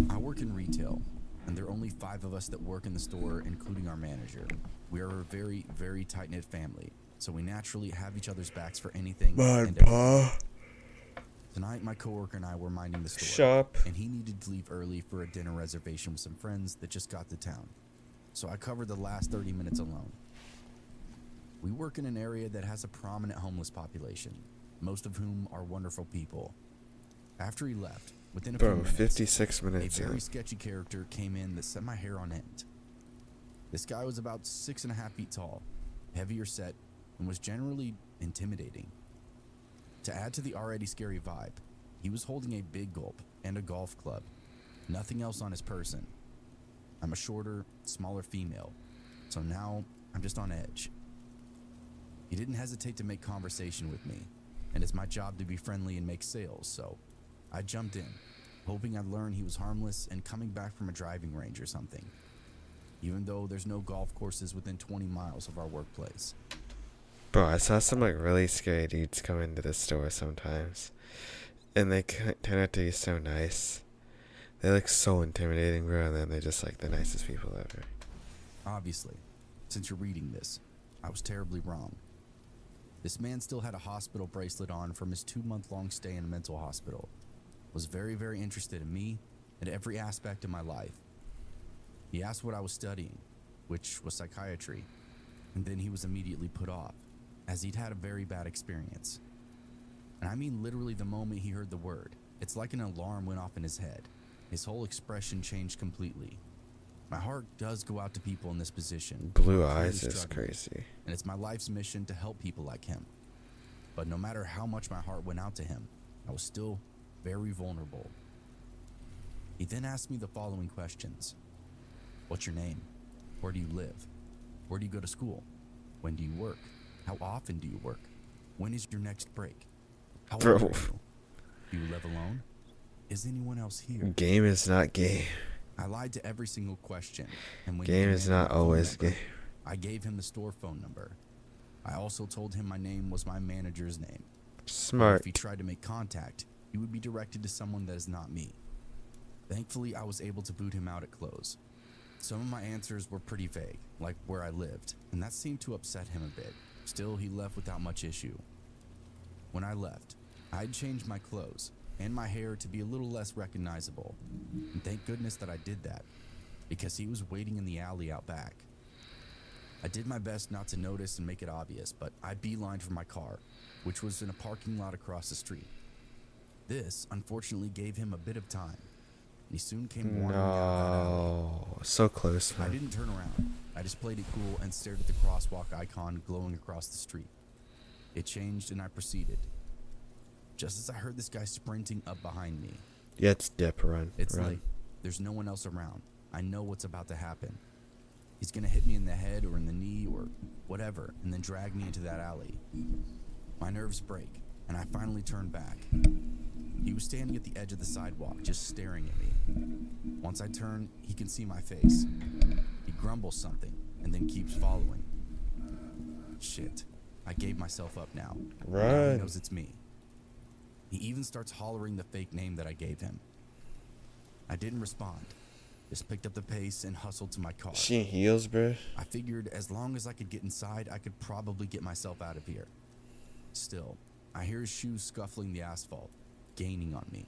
I work in retail, and there are only 5 of us that work in the store, including our manager. We are a very, very tight-knit family, so we naturally have each other's backs for anything and everything. Tonight, my coworker and I were minding the store, Shop. and he needed to leave early for a dinner reservation with some friends that just got to town. So I covered the last 30 minutes alone. We work in an area that has a prominent homeless population, most of whom are wonderful people. After he left, within a few Bro, minutes, 56 minutes. a very Yeah. sketchy character came in that set my hair on end. This guy was about 6.5 feet tall, heavier set, and was generally intimidating. To add to the already scary vibe, he was holding a big gulp and a golf club. Nothing else on his person. I'm a shorter, smaller female, so now I'm just on edge. He didn't hesitate to make conversation with me, and it's my job to be friendly and make sales, so I jumped in, hoping I'd learn he was harmless and coming back from a driving range or something, even though there's no golf courses within 20 miles of our workplace. Bro, I saw some like really scary dudes come into the store sometimes, and they turn out to be so nice. They look so intimidating, bro, and then they're just like the nicest people ever. Obviously, since you're reading this, I was terribly wrong. This man still had a hospital bracelet on from his 2-month-long stay in a mental hospital. Was very, very interested in me and every aspect of my life. He asked what I was studying, which was psychiatry, and then he was immediately put off, as he'd had a very bad experience. And I mean literally the moment he heard the word, it's like an alarm went off in his head. His whole expression changed completely. My heart does go out to people in this position. Blue who are clearly eyes is struggling, crazy. and it's my life's mission to help people like him. But no matter how much my heart went out to him, I was still very vulnerable. He then asked me the following questions. What's your name? Where do you live? Where do you go to school? When do you work? How often do you work? When is your next break? How old are you? Do you live alone? Is anyone else here? Game is not game. I lied to every single question, and when Game he is demanded not my phone always number, game. I gave him the store phone number. I also told him my name was my manager's name. Smart. If he tried to make contact, he would be directed to someone that is not me. Thankfully, I was able to boot him out at close. Some of my answers were pretty vague, like where I lived, and that seemed to upset him a bit. Still, he left without much issue. When I left, I'd changed my clothes and my hair to be a little less recognizable, and thank goodness that I did that, because he was waiting in the alley out back. I did my best not to notice and make it obvious, but I beelined for my car, which was in a parking lot across the street. This, unfortunately, gave him a bit of time. He soon came wandering out of that alley. No. So close, I man. didn't turn around. I just played it cool and stared at the crosswalk icon glowing across the street. It changed and I proceeded. Just as I heard this guy sprinting up behind me. Yeah, it's dip. Run. It's Run. late. There's no one else around. I know what's about to happen. He's gonna hit me in the head or in the knee or whatever and then drag me into that alley. My nerves break and I finally turn back. He was standing at the edge of the sidewalk just staring at me. Once I turn, he can see my face. He grumbles something and then keeps following. Shit. I gave myself up now. Now he Run. knows it's me. He even starts hollering the fake name that I gave him. I didn't respond. Just picked up the pace and hustled to my car. She in heels, bro. I figured as long as I could get inside, I could probably get myself out of here. Still, I hear his shoes scuffling the asphalt, gaining on me.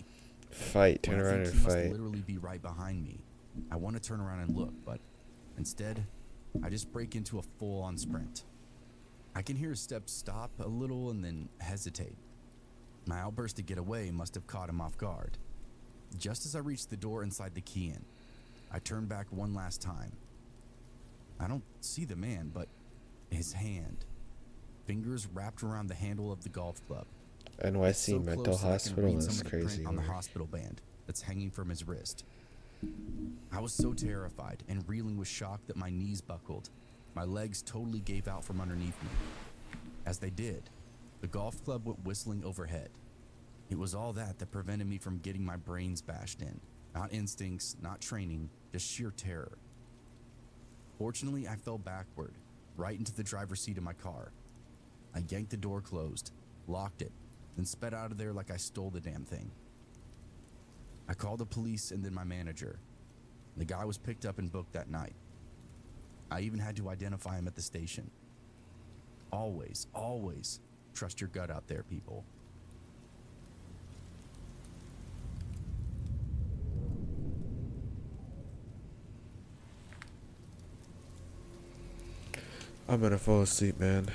Fight. Turn When I around think and he must fight. literally be right behind me. I want to turn around and look, but instead, I just break into a full-on sprint. I can hear his steps stop a little and then hesitate. My outburst to get away must have caught him off guard. Just as I reached the door and slide the key in, I turn back one last time. I don't see the man, but his hand. Fingers wrapped around the handle of the golf club. NYC So mental close that I can hospital read is some of the print crazy. on the man. hospital band that's hanging from his wrist. I was so terrified and reeling with shock that my knees buckled. My legs totally gave out from underneath me. As they did, the golf club went whistling overhead. It was all that prevented me from getting my brains bashed in. Not instincts, not training, just sheer terror. Fortunately, I fell backward, right into the driver's seat of my car. I yanked the door closed, locked it, then sped out of there like I stole the damn thing. I called the police and then my manager. The guy was picked up and booked that night. I even had to identify him at the station. Always, always trust your gut out there, people. I'm gonna fall asleep, man.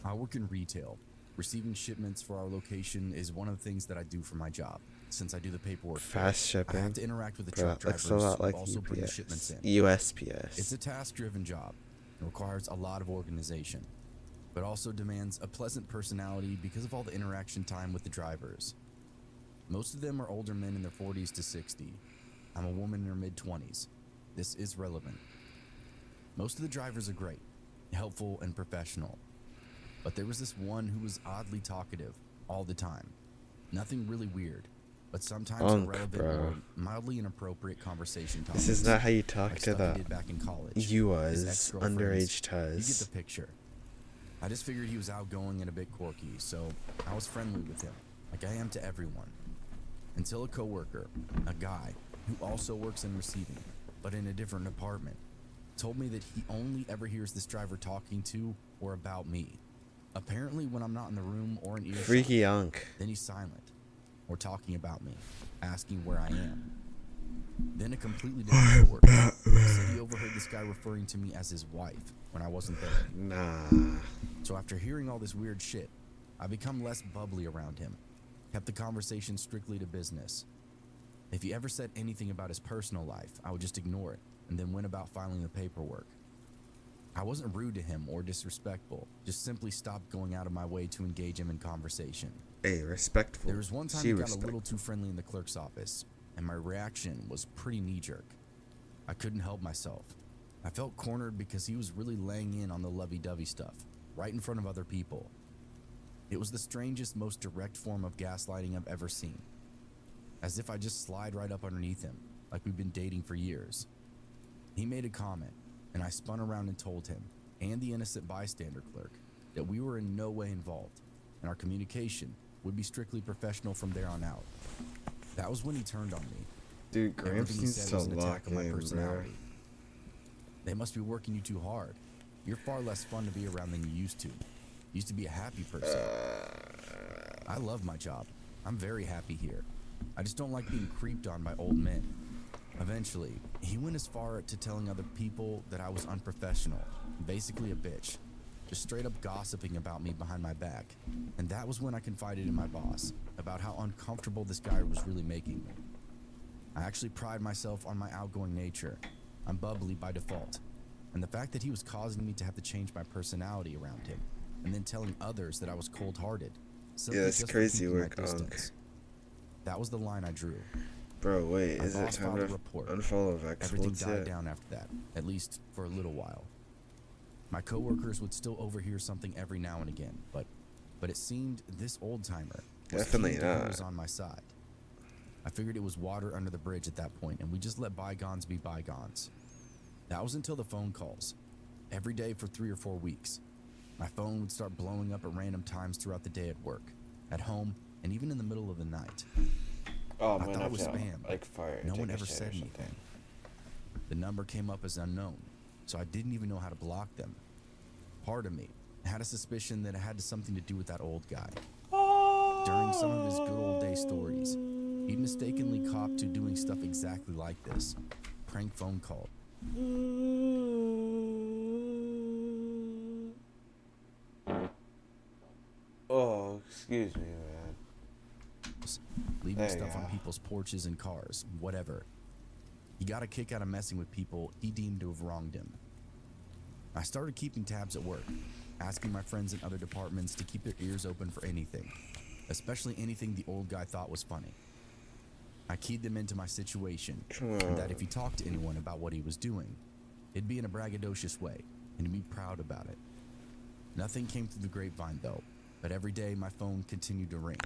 I work in retail. Receiving shipments for our location is one of the things that I do for my job. Since I do the paperwork, Fast I shipping. have to interact with the Bro, truck that looks drivers a lot who like also bring the shipments UPS. in. USPS. It's a task-driven job. It requires a lot of organization, but also demands a pleasant personality because of all the interaction time with the drivers. Most of them are older men in their 40s to 60. I'm a woman in her mid-20s. This is relevant. Most of the drivers are great, helpful, and professional. But there was this one who was oddly talkative all the time. Nothing really weird, but sometimes irrelevant bro. or mildly inappropriate conversation topics. This is not how you talk like to stuff the he did back in college. you His was ex-girlfriends. underage You get Tuz. the picture. I just figured he was outgoing and a bit quirky, so I was friendly with him, like I am to everyone. Until a coworker, a guy who also works in receiving, but in a different department, told me that he only ever hears this driver talking to or about me. Apparently when I'm not in the room or in earshot, Freaky Unk. then he's silent, or talking about me, asking where I am. Then a completely different coworker said he overheard this guy referring to me as his wife when I wasn't there. Nah. So after hearing all this weird shit, I become less bubbly around him, kept the conversation strictly to business. If he ever said anything about his personal life, I would just ignore it and then went about filing the paperwork. I wasn't rude to him or disrespectful, just simply stopped going out of my way to engage him in conversation. Hey, respectful. There was one time She he got a respectful. little too friendly in the clerk's office, and my reaction was pretty knee-jerk. I couldn't help myself. I felt cornered because he was really laying in on the lovey-dovey stuff, right in front of other people. It was the strangest, most direct form of gaslighting I've ever seen. As if I just slide right up underneath him, like we've been dating for years. He made a comment, and I spun around and told him, and the innocent bystander clerk, that we were in no way involved, and our communication would be strictly professional from there on out. That was when he turned on me. Dude, Gramps Everything he needs said to was an lock attack on my in, bro. personality. They must be working you too hard. You're far less fun to be around than you used to. You used to be a happy person. I love my job. I'm very happy here. I just don't like being creeped on by old men. Eventually, he went as far to telling other people that I was unprofessional, basically a bitch. just straight up gossiping about me behind my back. And that was when I confided in my boss about how uncomfortable this guy was really making me. I actually pride myself on my outgoing nature. I'm bubbly by default. And the fact that he was causing me to have to change my personality around him, and then telling others that I was cold-hearted. Yeah, it's crazy work, Unc. That was the line I drew. Bro, wait, My is it boss time filed a to report. unfollow Vex Everything Wolves died yet? down after that, at least for a little while. My coworkers would still overhear something every now and again, but it seemed this old-timer was Definitely keen to who not. was on my side. I figured it was water under the bridge at that point, and we just let bygones be bygones. That was until the phone calls. Every day for 3 or 4 weeks. My phone would start blowing up at random times throughout the day at work, at home, and even in the middle of the night. Oh, I man, thought it was have to, spam. like, fire. No take one a ever shit said or something. anything. The number came up as unknown, so I didn't even know how to block them. Part of me had a suspicion that it had something to do with that old guy. During some of his good old day stories, he'd mistakenly copped to doing stuff exactly like this. Prank phone call. Oh, excuse me, man. Leaving There you stuff on go. people's porches and cars, whatever. He got a kick out of messing with people he deemed to have wronged him. I started keeping tabs at work, asking my friends in other departments to keep their ears open for anything, especially anything the old guy thought was funny. I keyed them into my situation, Come and that on. if he talked to anyone about what he was doing, it'd be in a braggadocious way, and he'd be proud about it. Nothing came through the grapevine though, but every day my phone continued to ring.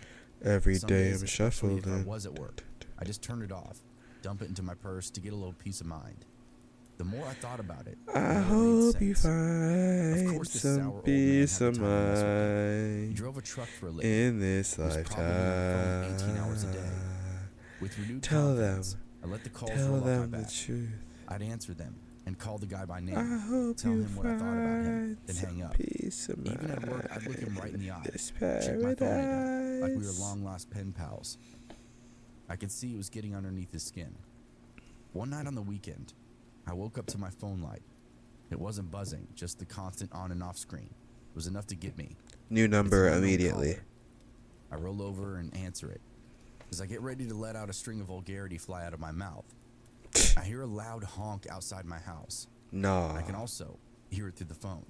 Every Some day days, I'm especially shuffling. if I was at work, I just turned it off, dump it into my purse to get a little peace of mind. The more I thought about it, the I more it made hope you sense. Of find course, this sour some old man had peace the of time to mess with me. He mind drove a truck for a living. in this He was probably on the phone 18 hours a day. lifetime. With renewed Tell confidence, them, I let the calls tell roll off my them the back. truth. I'd answer them and call the guy by I name, hope tell you him what I thought about him, find then hang some up. peace of mind. Even at work, I'd look him right in the eye, This check my phone at him, like we were paradise. long-lost pen pals. I could see it was getting underneath his skin. One night on the weekend, I woke up to my phone light. It wasn't buzzing, just the constant on and off screen. It was enough to get me. New It's number an unknown immediately. caller. I roll over and answer it. As I get ready to let out a string of vulgarity fly out of my mouth, I hear a loud honk outside my house. Nah. I can also hear it through the phone.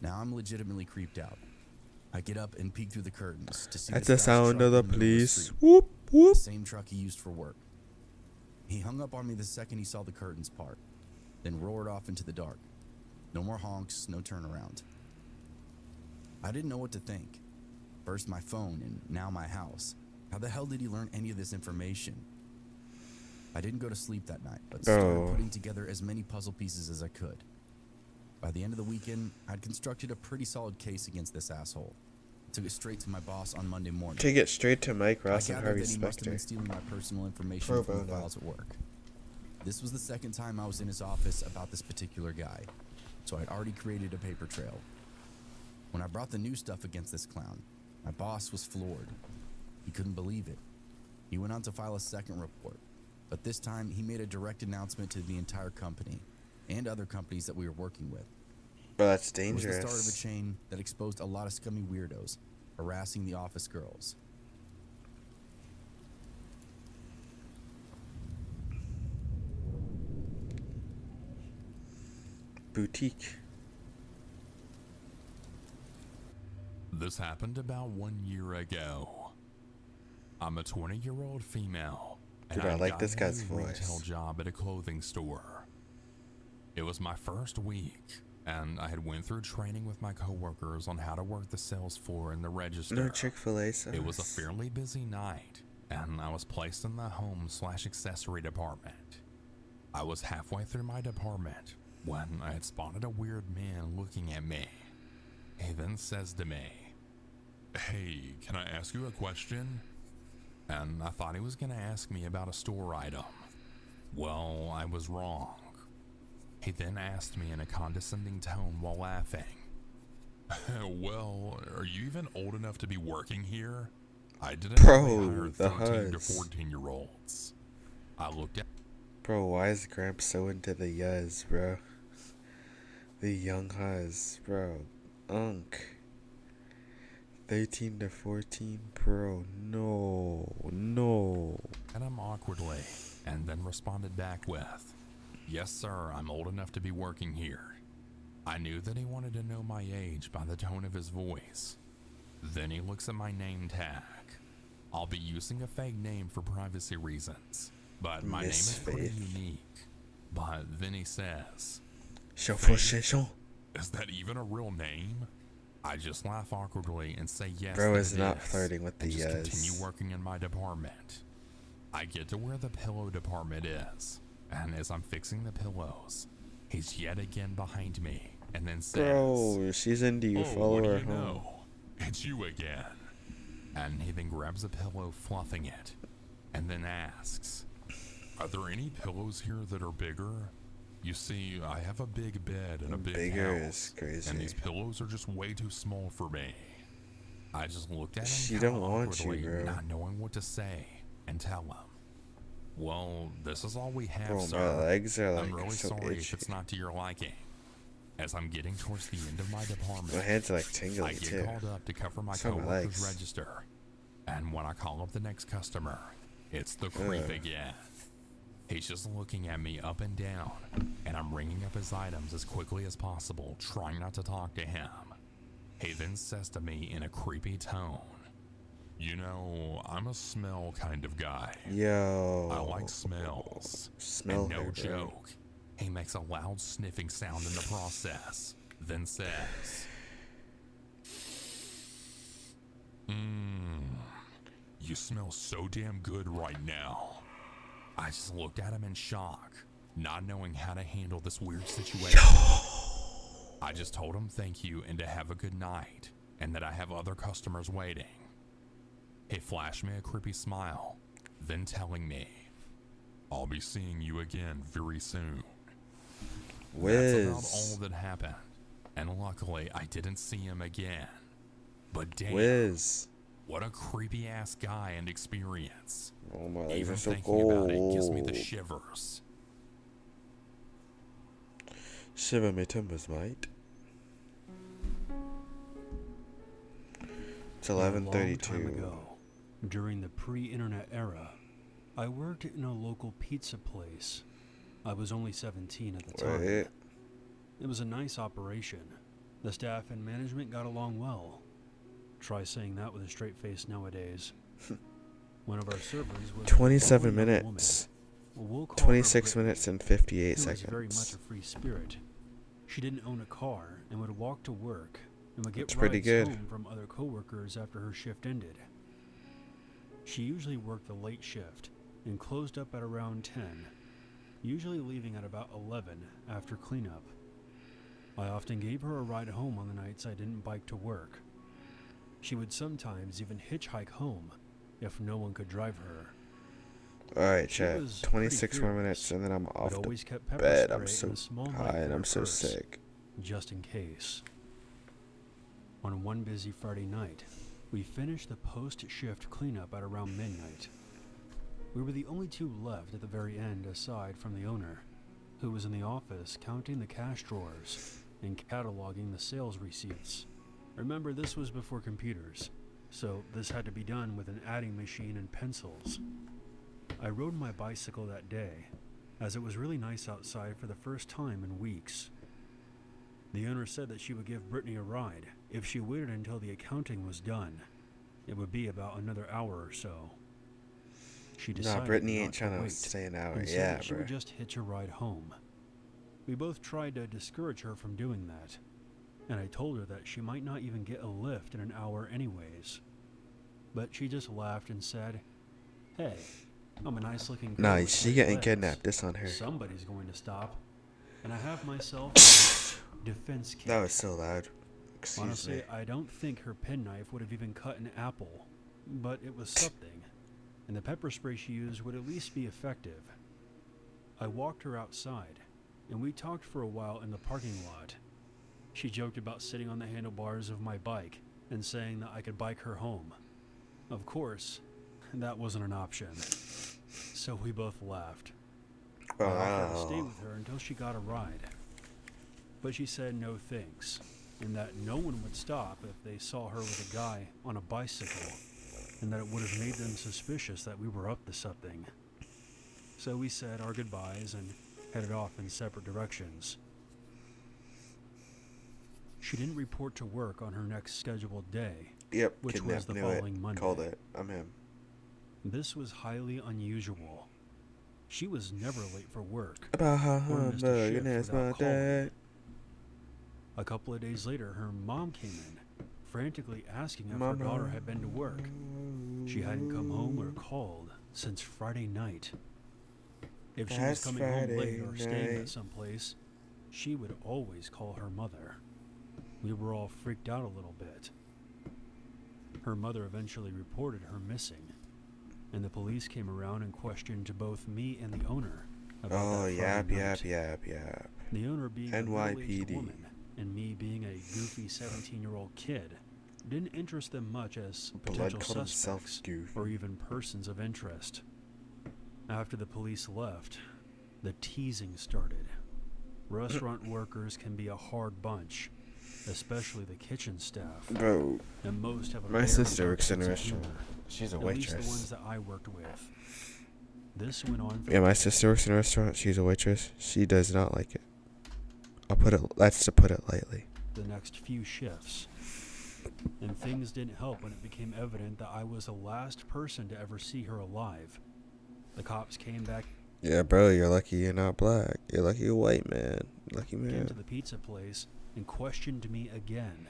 Now I'm legitimately creeped out. I get up and peek through the curtains to see That's this the guy's sound truck of the in middle police. street, Whoop, the whoop. same truck he used for work. He hung up on me the second he saw the curtains part, then roared off into the dark. No more honks, no turnaround. I didn't know what to think. First my phone and now my house. How the hell did he learn any of this information? I didn't go to sleep that night, but started putting together as many puzzle pieces as I could. By the end of the weekend, I'd constructed a pretty solid case against this asshole. I took it straight to my boss on Monday morning. Take it straight to Mike I Ross and gathered Harvey that he must have Specter. been stealing my personal information Pro from the bono. files at work. This was the second time I was in his office about this particular guy, so I'd already created a paper trail. When I brought the new stuff against this clown, my boss was floored. He couldn't believe it. He went on to file a second report, but this time he made a direct announcement to the entire company and other companies that we were working with. Bro, that's It was the start of a dangerous. chain that exposed a lot of scummy weirdos harassing the office girls. Boutique. This happened about 1 year ago. I'm a 20-year-old female, and Dude, I like got this a guy's retail voice. job at a clothing store. It was my first week, and I had went through training with my coworkers on how to work the sales floor and the register. No Chick-fil-A sauce. It was a fairly busy night, and I was placed in the home/accessory department. I was halfway through my department when I had spotted a weird man looking at me. He then says to me, "Hey, can I ask you a question?" And I thought he was going to ask me about a store item. Well, I was wrong. He then asked me in a condescending tone while laughing, "Well, are you even old enough to be working here? I didn't know they Bro, hired the 13 to Huz. 14-year-olds. I looked at Bro, why is Gramps so into the yes, bro? The young highs, bro. Unk. 13 to 14, bro. No. No. At him awkwardly, and then responded back with, "Yes, sir, I'm old enough to be working here." I knew that he wanted to know my age by the tone of his voice. Then he looks at my name tag. I'll be using a fake name for privacy reasons, but my name is pretty Misfaith. unique. But then he says, Chauffeur. "Is that even a real name?" I just laugh awkwardly and say yes. Bro that is it not is, flirting with the and just yes. continue working in my department. I get to where the pillow department is, and as I'm fixing the pillows, he's yet again behind me, and then says, Bro, she's into you. "Oh, Follow what do her you home. know? It's you again." And he then grabs a pillow, fluffing it, and then asks, "Are there any pillows here that are bigger? You see, I have a big bed and a big Bigger house, is crazy. and these pillows are just way too small for me." I just looked at him She kinda don't want you, awkwardly, bro. not knowing what to say, and tell him, "Well, this is all we have, Bro, my sir. legs are I'm like really so sorry itchy. if it's not to your liking." As I'm getting towards the end of my department, My hands are like I tingling get too. called up to cover my So are my coworker's legs. register, and when I call up the next customer, it's the creep Ugh. again. He's just looking at me up and down, and I'm ringing up his items as quickly as possible, trying not to talk to him. He then says to me in a creepy tone, "You know, I'm a smell kind of guy. Yo. I like smells." Smell And no her, bro. joke, he makes a loud sniffing sound in the process, then says, "You smell so damn good right now." I just looked at him in shock, not knowing how to handle this weird situation. I just told him thank you and to have a good night, and that I have other customers waiting. He flashed me a creepy smile, then telling me, "I'll be seeing you again very soon." That's about all Wiz. that happened, and luckily I didn't see him again. But damn, Wiz. what a creepy ass guy and experience. Oh, my legs Even are so thinking about it gives me the cold. shivers. Shiver me timbers, mate. It's A long time 11:32. ago, during the pre-internet era, I worked in a local pizza place. I was only 17 at the time. Wait. It was a nice operation. The staff and management got along well. Try saying that with a straight face nowadays. One of our servers was a 27 lovely young minutes. woman. We'll call her 26 Brittany, minutes and 58 who was very much seconds. a free spirit. She didn't own a car and would walk to work and would get That's pretty rides good. home from other coworkers after her shift ended. She usually worked the late shift and closed up at around 10, usually leaving at about 11 after cleanup. I often gave her a ride home on the nights I didn't bike to work. She would sometimes even hitchhike home if no one could drive her. Alright, She chat. was 26 pretty more minutes fearless, and then I'm but off the always kept pepper bed. I'm spray so in a small knife high in and her I'm so purse, sick. just in case. On one busy Friday night, we finished the post-shift cleanup at around midnight. We were the only two left at the very end aside from the owner, who was in the office counting the cash drawers and cataloging the sales receipts. Remember, this was before computers, so this had to be done with an adding machine and pencils. I rode my bicycle that day, as it was really nice outside for the first time in weeks. The owner said that she would give Brittany a ride if she waited until the accounting was done. It would be about another hour or so. She decided Nah, Brittany not ain't trying to wait stay an hour. and said Yeah, that she bro. would just hitch a ride home. We both tried to discourage her from doing that, and I told her that she might not even get a lift in an hour anyways. But she just laughed and said, "Hey, I'm a nice-looking girl Nah, with she great getting legs. kidnapped. This on her. Somebody's going to stop, and I have myself a defense kit." That was so loud. Excuse Honestly, me. I don't think her penknife would have even cut an apple, but it was something, and the pepper spray she used would at least be effective. I walked her outside, and we talked for a while in the parking lot. She joked about sitting on the handlebars of my bike and saying that I could bike her home. Of course, that wasn't an option, so we both laughed. I offered to stay Wow. with her until she got a ride. but she said no thanks, and that no one would stop if they saw her with a guy on a bicycle, and that it would have made them suspicious that we were up to something. So we said our goodbyes and headed off in separate directions. She didn't report to work on her next scheduled day, Yep, which was kidnapped, the knew following it. Monday. Called it. I'm him. This was highly unusual. She was never late for work, About how or missed a humbug, shift and that's without my calling. dad. A couple of days later, her mom came in, frantically asking if her daughter had been to work. She hadn't come home or called since Friday night. If she was That's coming home late Friday or staying night. at some place, she would always call her mother. We were all freaked out a little bit. Her mother eventually reported her missing, and the police came around and questioned both me and the owner about Oh, that yap, Friday yap, night. yap, yap. The owner being a middle-aged NYPD. woman, and me being a goofy 17-year-old kid, didn't interest them much as Blood potential called himself suspects goofy. or even persons of interest. After the police left, the teasing started. Restaurant workers can be a hard bunch, especially the kitchen staff, Bro, and most have a my very sister dark works in a sense of restaurant. humor, She's a at least the ones waitress. that I worked with. This went on for Yeah, my sister works in a restaurant. She's a waitress. She does not like it. That's to put it lightly. the next few shifts, and things didn't help when it became evident that I was the last person to ever see her alive. The cops came back Yeah, bro, you're lucky you're not black. You're lucky you're white, man. Lucky into man. the pizza place and questioned me again,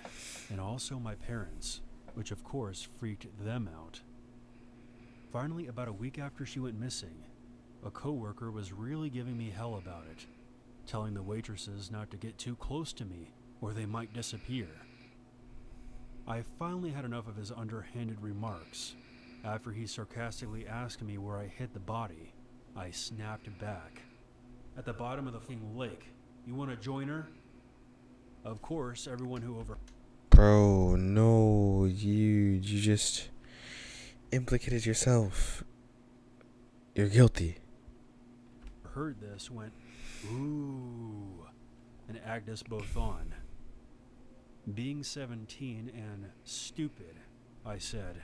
and also my parents, which of course freaked them out. Finally, about a week after she went missing, a coworker was really giving me hell about it, telling the waitresses not to get too close to me or they might disappear. I finally had enough of his underhanded remarks. After he sarcastically asked me where I hid the body, I snapped back. At the bottom of the fucking lake. You want to join her? Of course, everyone who Bro, no, you just implicated yourself. You're guilty. overheard this went, ooh, and egged us both on. Being 17 and stupid, I said,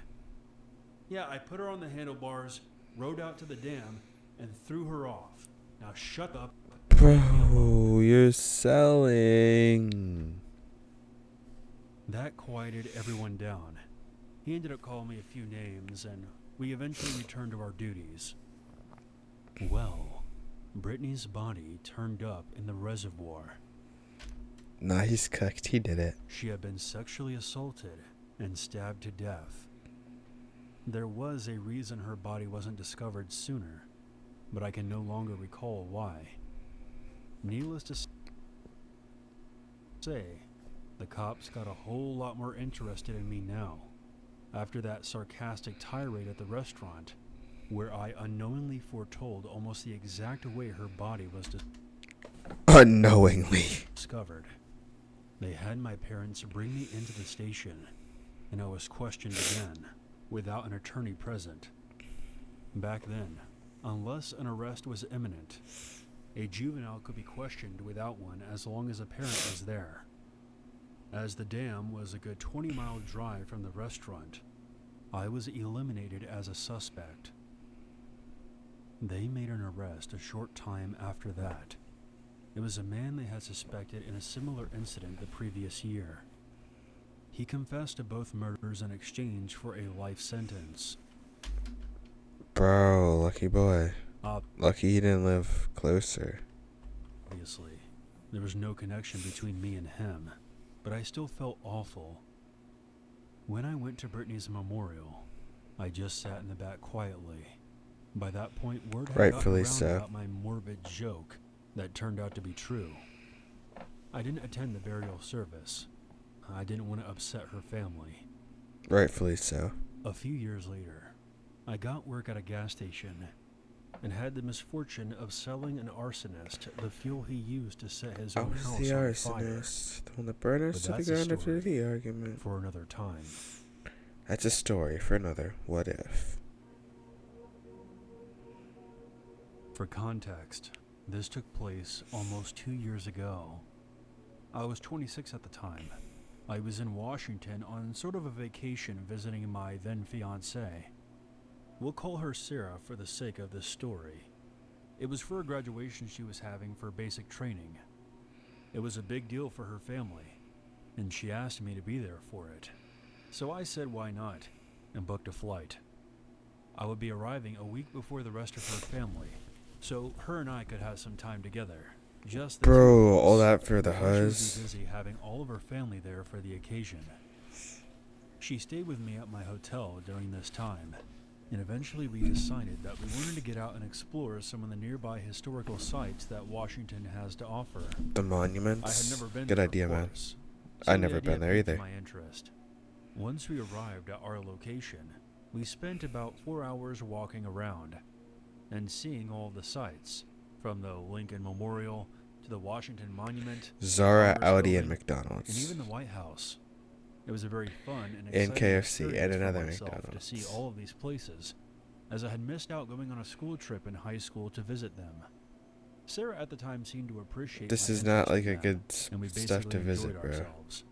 yeah, I put her on the handlebars, rode out to the dam, and threw her off. Now shut up. Bro, you're selling. That quieted everyone down. He ended up calling me a few names, and we eventually returned to our duties. Well, Brittany's body turned up in the reservoir. Nah, he's cooked. He did it. She had been sexually assaulted and stabbed to death. There was a reason her body wasn't discovered sooner, but I can no longer recall why. Needless to say, the cops got a whole lot more interested in me now, after that sarcastic tirade at the restaurant, where I unknowingly foretold almost the exact way her body was Unknowingly. discovered. They had my parents bring me into the station, and I was questioned again, without an attorney present. Back then, unless an arrest was imminent, a juvenile could be questioned without one as long as a parent was there. As the dam was a good 20-mile drive from the restaurant, I was eliminated as a suspect. They made an arrest a short time after that. It was a man they had suspected in a similar incident the previous year. He confessed to both murders in exchange for a life sentence. Bro, lucky boy. Lucky he didn't live closer. Obviously, there was no connection between me and him, but I still felt awful. When I went to Brittany's memorial, I just sat in the back quietly. By that point, word had Rightfully gotten so. around about my morbid joke that turned out to be true. I didn't attend the burial service. I didn't want to upset her family. Rightfully so. A few years later, I got work at a gas station and had the misfortune of selling an arsonist the fuel he used to set his I own was house the on fire. arsonist. The one that burned us But to the that's a ground after story the argument. For another time. That's a story for another what if. For context, this took place almost 2 years ago. I was 26 at the time. I was in Washington on sort of a vacation visiting my then fiancée. We'll call her Sarah for the sake of this story. It was for a graduation she was having for basic training. It was a big deal for her family, and she asked me to be there for it. So I said why not, and booked a flight. I would be arriving a week before the rest of her family, so her and I could have some time together. Just the two Bro, of us. all that for the Before she would be huzz. busy having all of her family there for the occasion. She stayed with me at my hotel during this time, and eventually we decided that we wanted to get out and explore some of the nearby historical sites that Washington has to offer. The I had monuments. never been Good there, idea, of man. course, I'd so the never idea been there piqued either. my interest. Once we arrived at our location, we spent about 4 hours walking around and seeing all the sites, from the Lincoln Memorial to the Washington Monument, Zara, Congress Audi, and Building, and McDonald's. even the White House. It was a very fun and And exciting KFC, and experience for another myself to McDonald's. see all of these places, as I had missed out going on a school trip in high school to visit them. Sarah at the time seemed to appreciate This my is not interest like in a them, good and we stuff basically to visit, enjoyed bro. ourselves.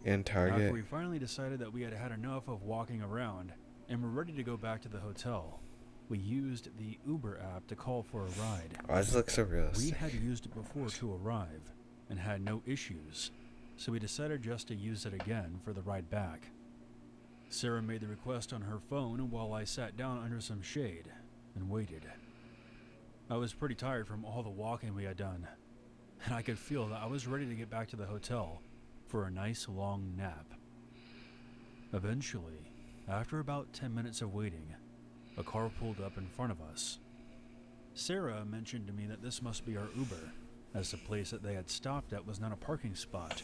And After Target. we finally decided that we had had enough of walking around and were ready to go back to the hotel, we used the Uber app to call for a ride. Oh, this looks so We realistic. had used it before to arrive and had no issues, so we decided just to use it again for the ride back. Sarah made the request on her phone while I sat down under some shade and waited. I was pretty tired from all the walking we had done, and I could feel that I was ready to get back to the hotel for a nice long nap. Eventually, after about 10 minutes of waiting, a car pulled up in front of us. Sarah mentioned to me that this must be our Uber, as the place that they had stopped at was not a parking spot.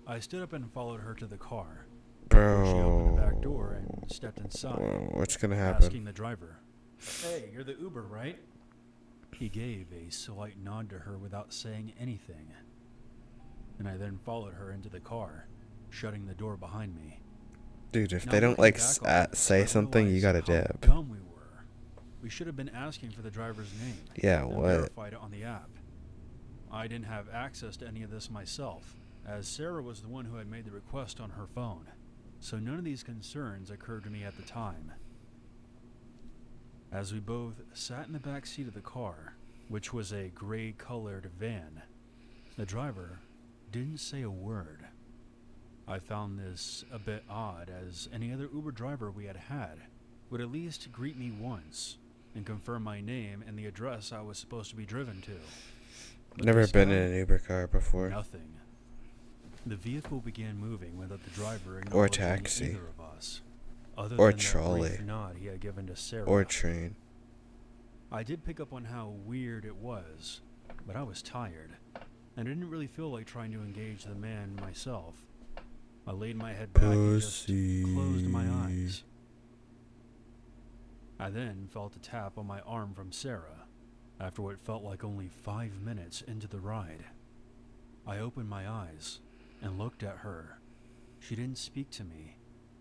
I stood up and followed her to the car. Where she opened the back door Bro. and stepped inside, What's gonna happen? asking the driver, "Hey, you're the Uber, right?" He gave a slight nod to her without saying anything, and I then followed her into the car, shutting the door behind me. Dude, if Now, they don't looking like back on this, say I something, you gotta realized how dip. dumb we were. We should have been asking for the driver's name. Yeah, and what? verified it on the app. I didn't have access to any of this myself, as Sarah was the one who had made the request on her phone, so none of these concerns occurred to me at the time. As we both sat in the back seat of the car, which was a gray-colored van, the driver didn't say a word. I found this a bit odd, as any other Uber driver we had had would at least greet me once and confirm my name and the address I was supposed to be driven to. But Never this been time, in an Uber car before. nothing. The vehicle began moving without the driver Or acknowledging taxi. either of us, other Or than that trolley. brief nod he had given to Sarah. Or train. I did pick up on how weird it was, but I was tired, and I didn't really feel like trying to engage the man myself. I laid my head back and just closed my eyes. I then felt a tap on my arm from Sarah, after what felt like only 5 minutes into the ride. I opened my eyes and looked at her. She didn't speak to me.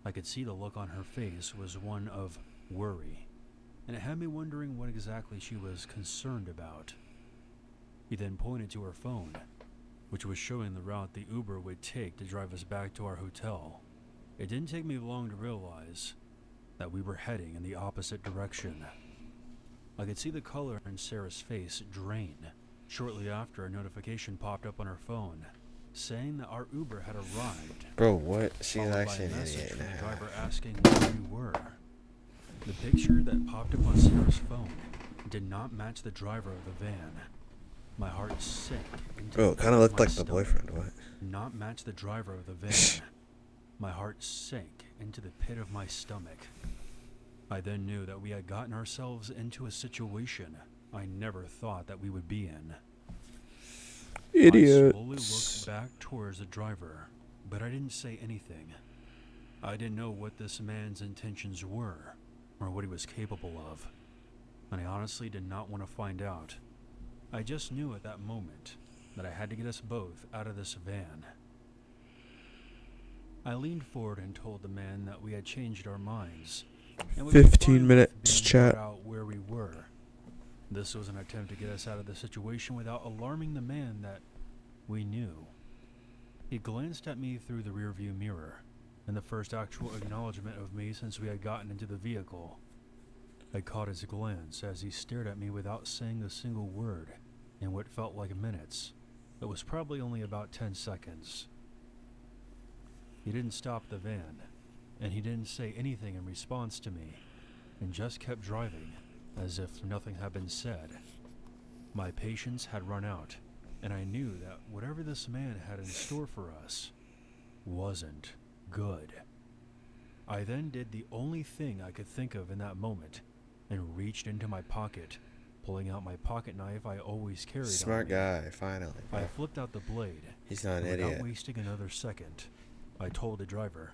I could see the look on her face was one of worry, and it had me wondering what exactly she was concerned about. He then pointed to her phone, which was showing the route the Uber would take to drive us back to our hotel. It didn't take me long to realize that we were heading in the opposite direction. I could see the color in Sarah's face drain shortly after a notification popped up on her phone saying that our Uber had arrived, Bro, what? She's followed by actually a an message idiot from the now. driver asking where we were. The picture that popped up on Sarah's phone did not match the driver of the van. My heart sank into Bro, the it pit kind of of looked my like the stomach. boyfriend. What? Not match the driver of the van. My heart sank into the pit of my stomach. I then knew that we had gotten ourselves into a situation I never thought that we would be in. I slowly looked back towards the driver, but I didn't say anything. I didn't know what this man's intentions were, or what he was capable of, and I honestly did not want to find out. I just knew at that moment that I had to get us both out of this van. I leaned forward and told the man that we had changed our minds, and we were 15 fine with minutes being chat. brought out where we were. This was an attempt to get us out of the situation without alarming the man that we knew. He glanced at me through the rearview mirror, and the first actual acknowledgement of me since we had gotten into the vehicle. I caught his glance as he stared at me without saying a single word in what felt like minutes. It was probably only about 10 seconds. He didn't stop the van, and he didn't say anything in response to me, and just kept driving as if nothing had been said. My patience had run out, and I knew that whatever this man had in store for us wasn't good. I then did the only thing I could think of in that moment and reached into my pocket, pulling out my pocket knife I always carried Smart on me. guy, finally. I Bro. flipped out the blade, He's not an and without idiot. wasting another second, I told the driver,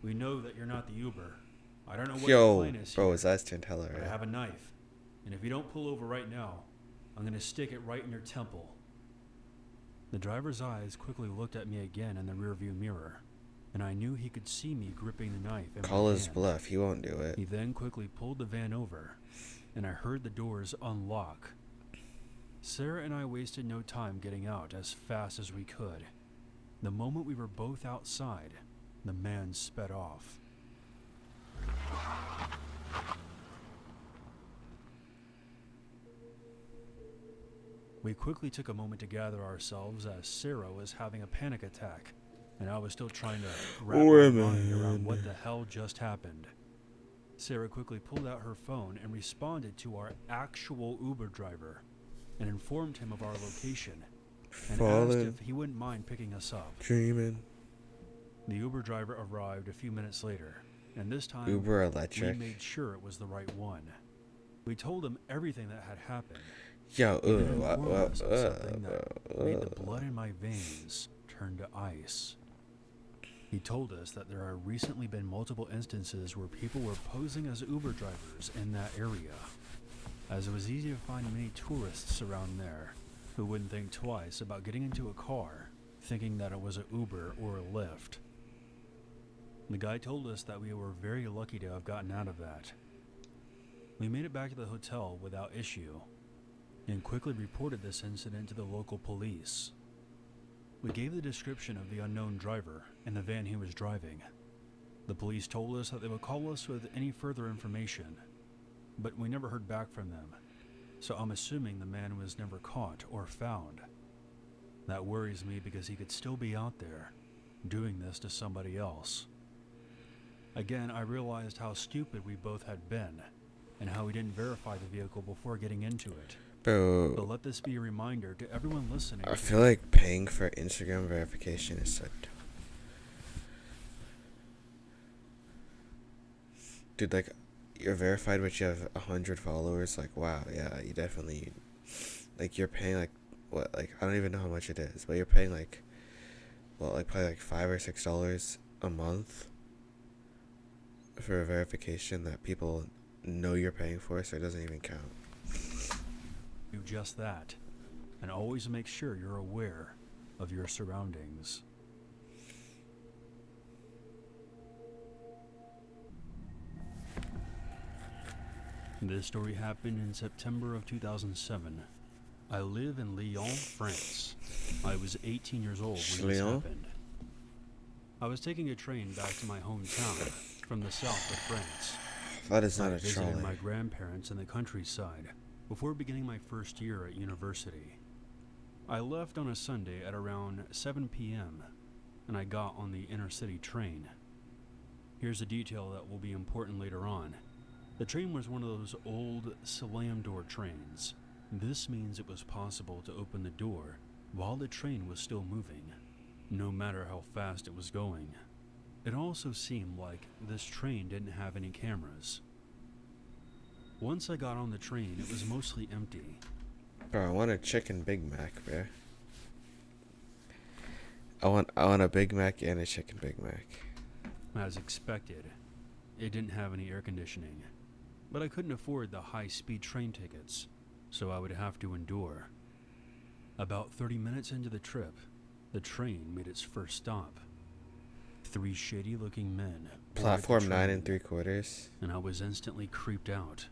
"We know that you're not the Uber. I don't know what your Yo, plan is bro, here, his eyes turned hella but I red. have a knife, and if you don't pull over right now, I'm going to stick it right in your temple." The driver's eyes quickly looked at me again in the rearview mirror, and I knew he could see me gripping the knife in Call my his hand. bluff. He won't do it. He then quickly pulled the van over, and I heard the doors unlock. Sarah and I wasted no time getting out as fast as we could. The moment we were both outside, the man sped off. We quickly took a moment to gather ourselves as Sarah was having a panic attack, and I was still trying to wrap my mind around what the hell just happened. Sarah quickly pulled out her phone and responded to our actual Uber driver and informed him of our location and asked Fallen, if he wouldn't mind picking us up. dreaming. The Uber driver arrived a few minutes later, and this time Uber we electric. made sure it was the right one. We told him everything that had happened. Yo, He then informed us of something that made the blood in my veins turn to ice. He told us that there had recently been multiple instances where people were posing as Uber drivers in that area, as it was easy to find many tourists around there who wouldn't think twice about getting into a car thinking that it was an Uber or a Lyft. The guy told us that we were very lucky to have gotten out of that. We made it back to the hotel without issue and quickly reported this incident to the local police. We gave the description of the unknown driver and the van he was driving. The police told us that they would call us with any further information, but we never heard back from them, so I'm assuming the man was never caught or found. That worries me because he could still be out there, doing this to somebody else. Again, I realized how stupid we both had been, and how we didn't verify the vehicle before getting into it. But Bro, let this be a reminder to everyone listening. I feel like paying for Instagram verification is so dumb. Dude, like, you're verified but you have 100 followers. Like, wow, yeah, you definitely, like, you're paying, like, what, like, I don't even know how much it is, but you're paying, like, well, like, probably, like, $5 or $6 a month for a verification that people know you're paying for, so it doesn't even count. Do just that, and always make sure you're aware of your surroundings. This story happened in September of 2007. I live in Lyon, France. I was 18 years old when this Lyon? happened. I was taking a train back to my hometown from the south of France. That is I not a visited trolley. my grandparents in the countryside before beginning my first year at university. I left on a Sunday at around 7 p.m., and I got on the intercity train. Here's a detail that will be important later on. The train was one of those old slam door trains. This means it was possible to open the door while the train was still moving, no matter how fast it was going. It also seemed like this train didn't have any cameras. Once I got on the train, it was mostly empty. Bro, I want a chicken Big Mac, bro. I want a Big Mac and a chicken Big Mac. As expected, it didn't have any air conditioning, but I couldn't afford the high-speed train tickets, so I would have to endure. About 30 minutes into the trip, the train made its first stop. 3 shady-looking men boarded the Platform 9 train, 3/4. and I was instantly creeped out.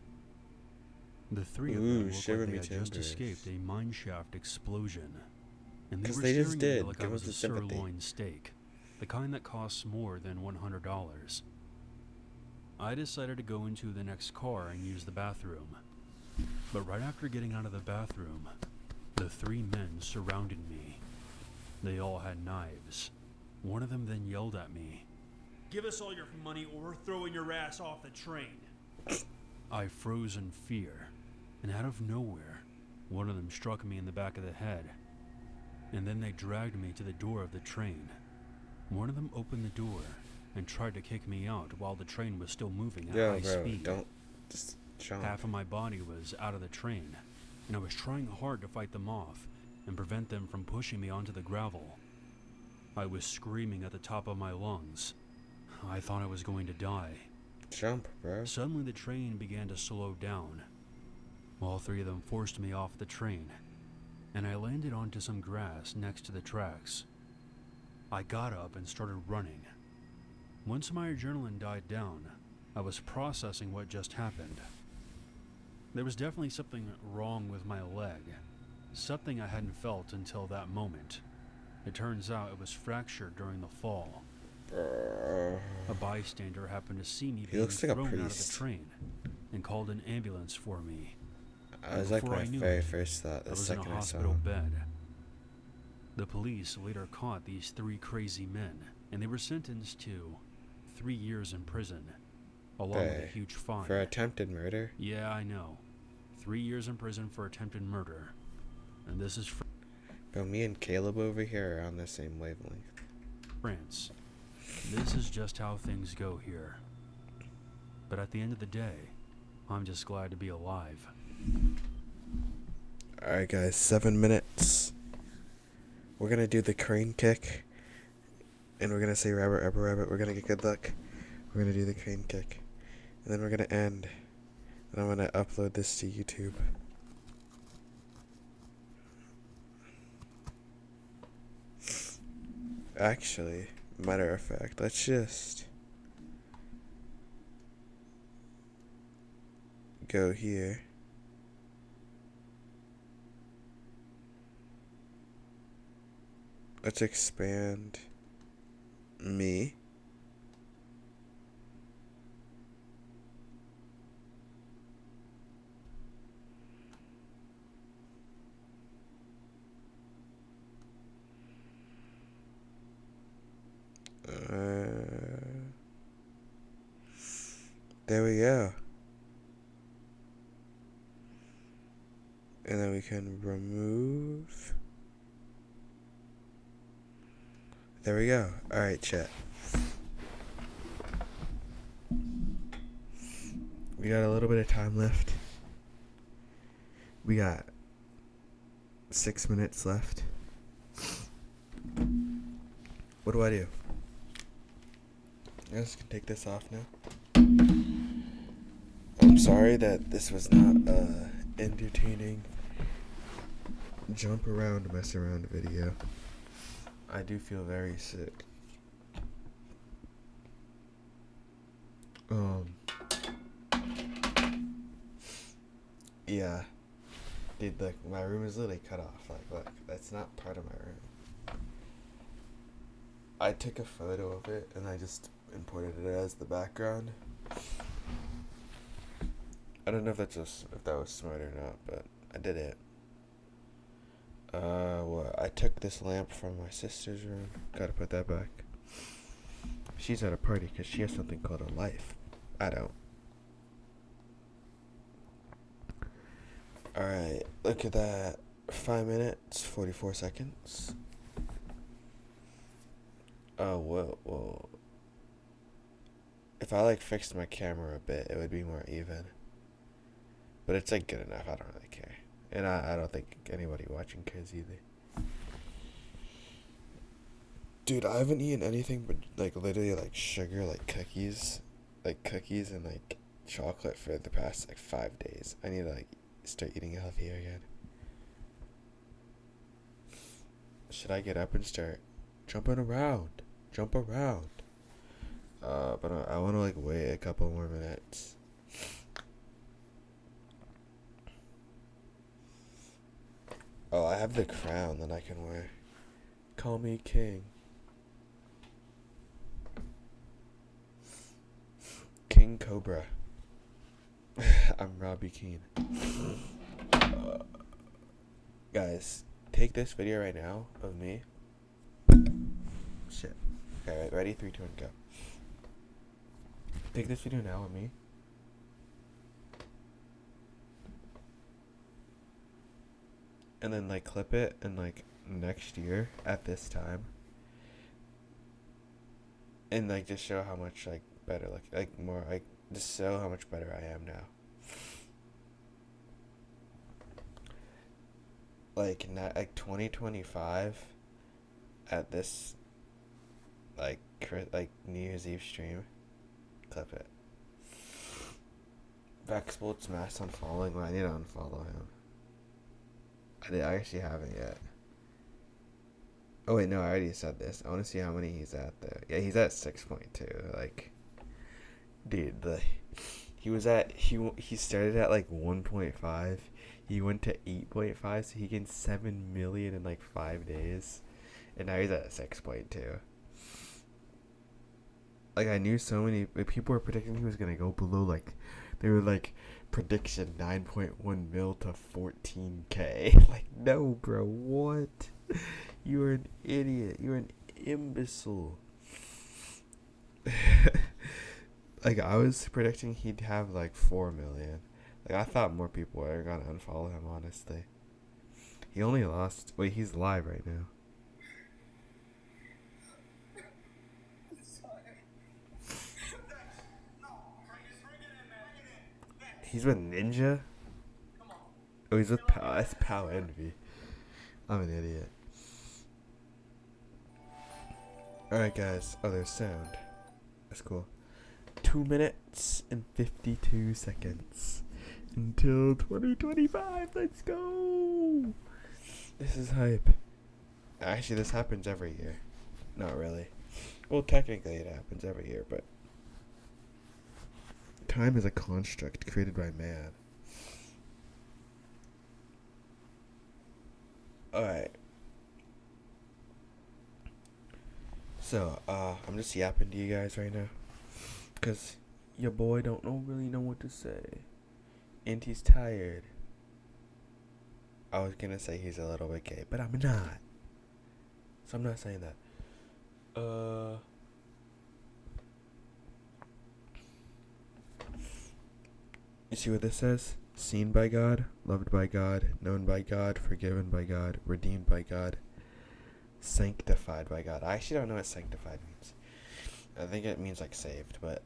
The 3 of Ooh, them looked shiver like they me had just timbers. escaped a mineshaft explosion. and they 'Cause were they just staring at me did. like Give I was us a the sympathy. sirloin steak, the kind that costs more than $100. I decided to go into the next car and use the bathroom. But right after getting out of the bathroom, the three men surrounded me. They all had knives. One of them then yelled at me, "Give us all your money or we're throwing your ass off the train." I froze in fear, and out of nowhere, one of them struck me in the back of the head. And then they dragged me to the door of the train. One of them opened the door and tried to kick me out while the train was still moving at high speed. Don't just jump. Half of my body was out of the train, and I was trying hard to fight them off and prevent them from pushing me onto the gravel. I was screaming at the top of my lungs. I thought I was going to die. Jump, bro. Suddenly the train began to slow down. All three of them forced me off the train, and I landed onto some grass next to the tracks. I got up and started running. Once my adrenaline died down, I was processing what just happened. There was definitely something wrong with my leg, something I hadn't felt until that moment. It turns out it was fractured during the fall. A bystander happened to see me being looks like a thrown out of the priest. train and called an ambulance for me. That was like Before my I knew very it, first thought. I The was in a second I saw hospital him. bed. The police later caught these three crazy men, and they were sentenced to 3 years in prison, along with a Hey, huge fine. For attempted murder? Yeah, I know. 3 years in prison for attempted murder. And this is Bro, me and Caleb over here are on the same wavelength. France. This is just how things go here. But at the end of the day, I'm just glad to be alive. Alright, guys, 7 minutes. We're gonna do the crane kick. And we're gonna say rabbit, rabbit, rabbit. We're gonna get good luck. We're gonna do the crane kick. And then we're gonna end. And I'm gonna upload this to YouTube. Actually, matter of fact, let's just go here. Let's expand me. There we go. And then we can remove. There we go. Alright, chat. We got a little bit of time left. We got 6 minutes left. What do I do? I guess I can take this off now. I'm sorry that this was not entertaining jump around, mess around video. I do feel very sick. Yeah. Dude, like, my room is literally cut off. Like, look, that's not part of my room. I took a photo of it and I just imported it as the background. I don't know if that was smart or not, but I did it. I took this lamp from my sister's room. Gotta put that back. She's at a party because she has something called a life. I don't. Alright, look at that. 5 minutes, 44 seconds. Oh, whoa. If I, like, fixed my camera a bit, it would be more even. But it's, like, good enough. I don't really care. And I don't think anybody watching cares either. Dude, I haven't eaten anything but, like, literally, like, sugar, like, cookies. Like, cookies and, like, chocolate for the past, like, 5 days. I need to, like, start eating healthier again. Should I get up and start jumping around? Jump around. But I want to, like, wait a couple more minutes. Oh, I I have the crown that I can wear. Call me king. King Cobra. I'm Robbie Keane. Guys, take this video right now of me. Shit. Okay, right, ready? 3, 2, 1, go. Take this video now of me. And then like clip it and like next year at this time. And like just show how much like better like more like just show how much better I am now. Like not like 2025 at this like New Year's Eve stream. Clip it. Vexbolt's mass unfollowing. Well, I need to unfollow him. I actually haven't yet. Oh wait, no, I already said this. I want to see how many he's at though. Yeah, he's at 6.2. Like, dude, he started at like 1.5. He went to 8.5, so he gained 7 million in like 5 days, and now he's at 6.2. Like, I knew so many people were predicting he was gonna go below. Like, they were like prediction 9.1 mil to 14K. Like, no, bro, what? You are an idiot. You're an imbecile. Like, I was predicting he'd have like 4 million. Like, I thought more people were gonna unfollow him, honestly. He only lost. Wait, he's live right now. He's with Ninja? Oh, he's with Pal. That's Pal Envy. I'm an idiot. Alright, guys. Oh, there's sound. That's cool. 2 minutes and 52 seconds until 2025. Let's go. This is hype. Actually, this happens every year. Not really. Well, technically it happens every year, but time is a construct created by man. Alright. So, I'm just yapping to you guys right now. Because your boy don't really know what to say. And he's tired. I was gonna say he's a little bit gay, but I'm not. So I'm not saying that. You see what this says? Seen by God, loved by God, known by God, forgiven by God, redeemed by God, sanctified by God. I actually don't know what sanctified means. I think it means like saved, but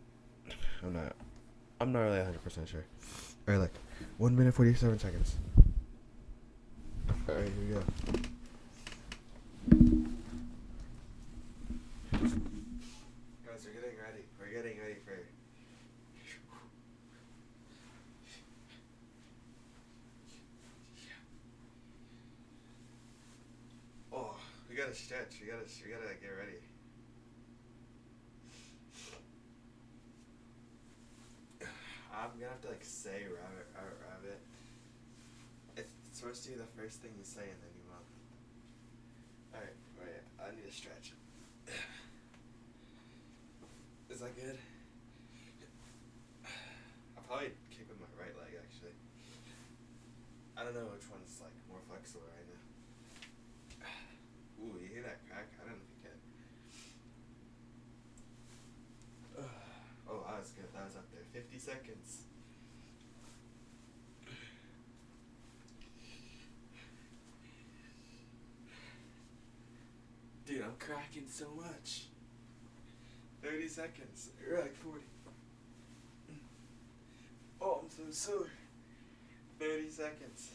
I'm not really 100% sure. Alright, look. 1 minute 47 seconds. Alright, here we go. Guys, we're getting ready. We're getting ready for... Oh, we gotta stretch. We gotta get ready. I'm gonna have to like say rabbit. It's supposed to be the first thing you say in the new month. Alright, wait, I need to stretch. Is that good? I'll probably kick with my right leg actually. I don't know which one's like more flexible right now. Ooh, you hear that crack? I don't know if you can. Oh, that was good. That was up there. 50 seconds. Dude, I'm cracking so much. 30 seconds. You're like 40. Oh, I'm so sore. 30 seconds.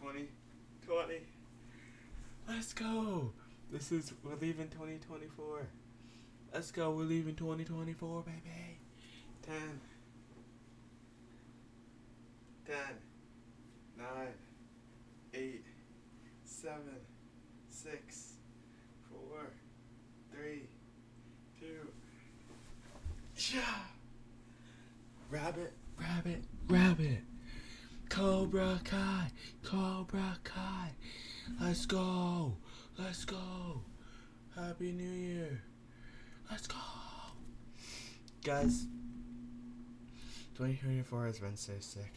20. Let's go. We're leaving 2024. Let's go. We're leaving 2024, baby. 10. 9, 8, 7, 6, 4, 3, 2. Yeah. Rabbit, rabbit, rabbit. Cobra Kai, Cobra Kai. Let's go, let's go. Happy New Year. Let's go. Guys, 2024 has been so sick.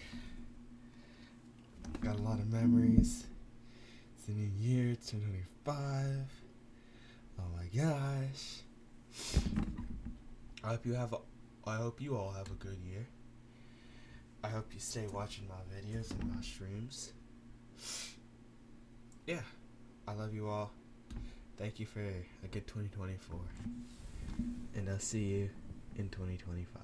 Got a lot of memories. It's the new year, 2025. Oh my gosh. I hope you all have a good year. I hope you stay watching my videos and my streams. Yeah, I love you all. Thank you for a good 2024. And I'll see you in 2025.